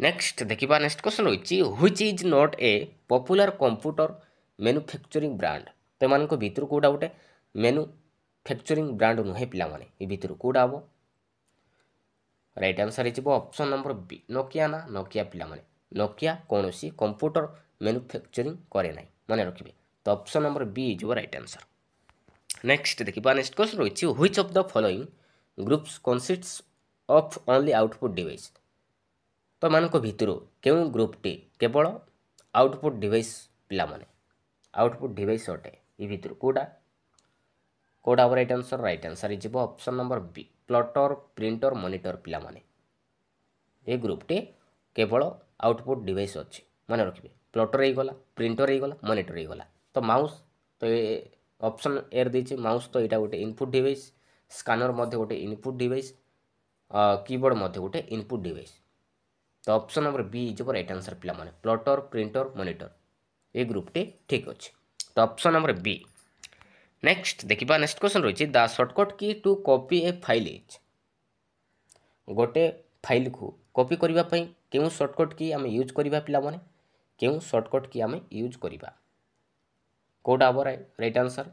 ନେକ୍ସଟ ଦେଖିବା। ନେକ୍ସଟ କ୍ୱେଶ୍ଚନ୍ ରହିଛି which is not a popular computer manufacturing brand? ତ ଏମାନଙ୍କ ଭିତରୁ କେଉଁଟା ଗୋଟେ ମ୍ୟାନୁଫ୍ୟାକ୍ଚରିଂ ବ୍ରାଣ୍ଡ ନୁହେଁ ପିଲାମାନେ? ଏ ଭିତରୁ କେଉଁଟା ହେବ? ରାଇଟ୍ ଆନ୍ସର୍ ହେଇଯିବ ଅପସନ୍ ନମ୍ବର ବି ନୋକିଆ ନା ନୋକିଆ ପିଲାମାନେ। ନୋକିଆ କୌଣସି କମ୍ପ୍ୟୁଟର ମ୍ୟାନୁଫ୍ୟାକ୍ଚରିଂ କରେ ନାହିଁ। ମନେ ରଖିବେ। ତ ଅପସନ୍ ନମ୍ବର ବି ଯିବ ରାଇଟ୍ ଆନ୍ସର୍। ନେକ୍ସଟ ଦେଖିବା। ନେକ୍ସଟ କ୍ୱେଶ୍ଚନ୍ ରହିଛି which of the following groups consists of only output device? ତ ଏମାନଙ୍କ ଭିତରୁ କେଉଁ ଗ୍ରୁପଟି କେବଳ ଆଉଟପୁଟ୍ ଡିଭାଇସ୍ ପିଲାମାନେ? ଆଉଟପୁଟ୍ ଡିଭାଇସ୍ ଅଟେ। ଏ ଭିତରୁ କେଉଁଟା ହେବ ରାଇଟ୍ ଆନ୍ସର୍? ରାଇଟ୍ ଆନ୍ସର୍ ହେଇଯିବ option number B plotter, printer, monitor ପିଲାମାନେ। ଏ ଗ୍ରୁପଟି କେବଳ ଆଉଟପୁଟ୍ ଡିଭାଇସ୍ ଅଛି। ମନେ ରଖିବେ। ପ୍ଲଟର ହେଇଗଲା, ପ୍ରିଣ୍ଟର ହେଇଗଲା, ମନିଟର ହେଇଗଲା। ତ ମାଉସ୍ ତ ଏ ଅପସନ୍ ଏରେ ଦେଇଛି ମାଉସ୍, ତ ଏଇଟା ଗୋଟେ ଇନପୁଟ୍ ଡିଭାଇସ୍। ସ୍କାନର ମଧ୍ୟ ଗୋଟେ ଇନପୁଟ୍ ଡିଭାଇସ୍। କିବୋର୍ଡ଼ ମଧ୍ୟ ଗୋଟେ ଇନପୁଟ୍ ଡିଭାଇସ୍। ତ ଅପସନ୍ ନମ୍ବର ବି ଯିବ ରାଇଟ୍ ଆନ୍ସର୍ ପିଲାମାନେ। ପ୍ଲଟର, ପ୍ରିଣ୍ଟର, ମନିଟର ଏ ଗ୍ରୁପଟି ଠିକ୍ ଅଛି। तो ऑप्शन नंबर बी। नेक्स्ट देखिबा नेक्स्ट क्वेश्चन रही the shortcut key to copy a file is. गोटे फाइल को कॉपी करबा पई केउ शॉर्टकट की आम यूज करबा पिला माने केउ शॉर्टकट की आम यूज करबा कोडा हबो right answer.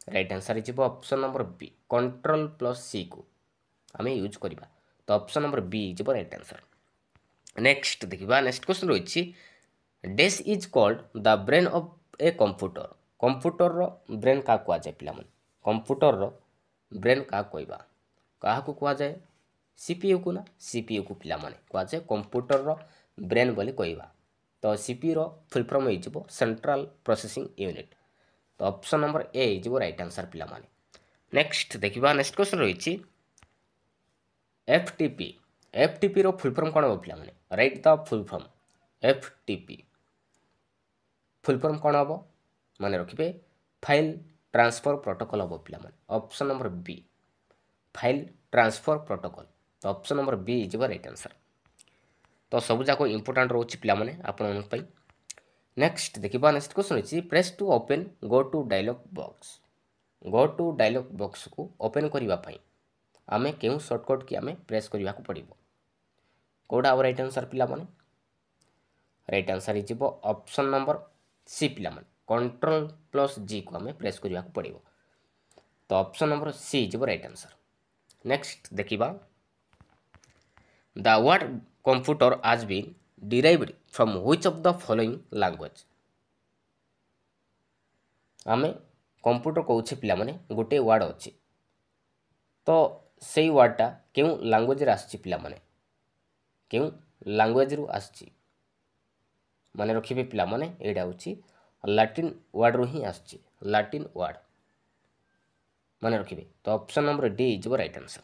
Right answer is option number B control plus C को आम यूज करबा। तो option number B is right answer. Next देखिबा नेक्स्ट क्वेश्चन रही dash is called the brain of a computer. Computer रो ब्रेन का कुआ जाए पिला माने कंप्यूटर रो ब्रेन का कहबा कहा को कुआ जाए सीपीयू को ना सीपीयू को पिला माने कुआ जाए कंप्यूटर रो ब्रेन बोली कहबा। तो सीपीयू रो फुल फॉर्म हो जिवो सेंट्रल प्रोसेसिंग यूनिट। तो option number A is right answer पिला माने। नेक्स्ट देखिबा नेक्स्ट क्वेश्चन रही एफटीपी। एफटीपी रो फुल फॉर्म कौन हो पिला माने right the full form. FTP full form कौन हम माने रखिए फाइल ट्रांसफर प्रोटोकॉल हम पिला माने। Option number B file transfer protocol. तो option number B is right answer. तो सब जाक इंपोर्टाट रोचे पिला माने आपण पई। नेक्स्ट देखिबा नेक्स्ट क्वेश्चन अछि press to open go to dialog box. Go to dialog box को ओपन करबा पई आमे केउ शॉर्टकट की आमे प्रेस करबा को पड़िबो कोडा राइट आंसर पिला माने। Right answer is option number C पिला माने कंट्रोल प्लस जी को आमे प्रेस करबा को पड़िबो। तो option number C is right answer. Next देखिबा the word computer has been derived from which of the following language। आमे कंप्यूटर कहूचे पिला माने गोटे वर्ड अच्छी तो सेई वर्डटा केउ लैंग्वेज रे आछि पिला माने केउ लैंग्वेज रु आछि माने रखिबे पिला माने एडा होची लैटिन वर्ड रु ही आछि लैटिन वर्ड माने रखिबे। तो option number D is right answer.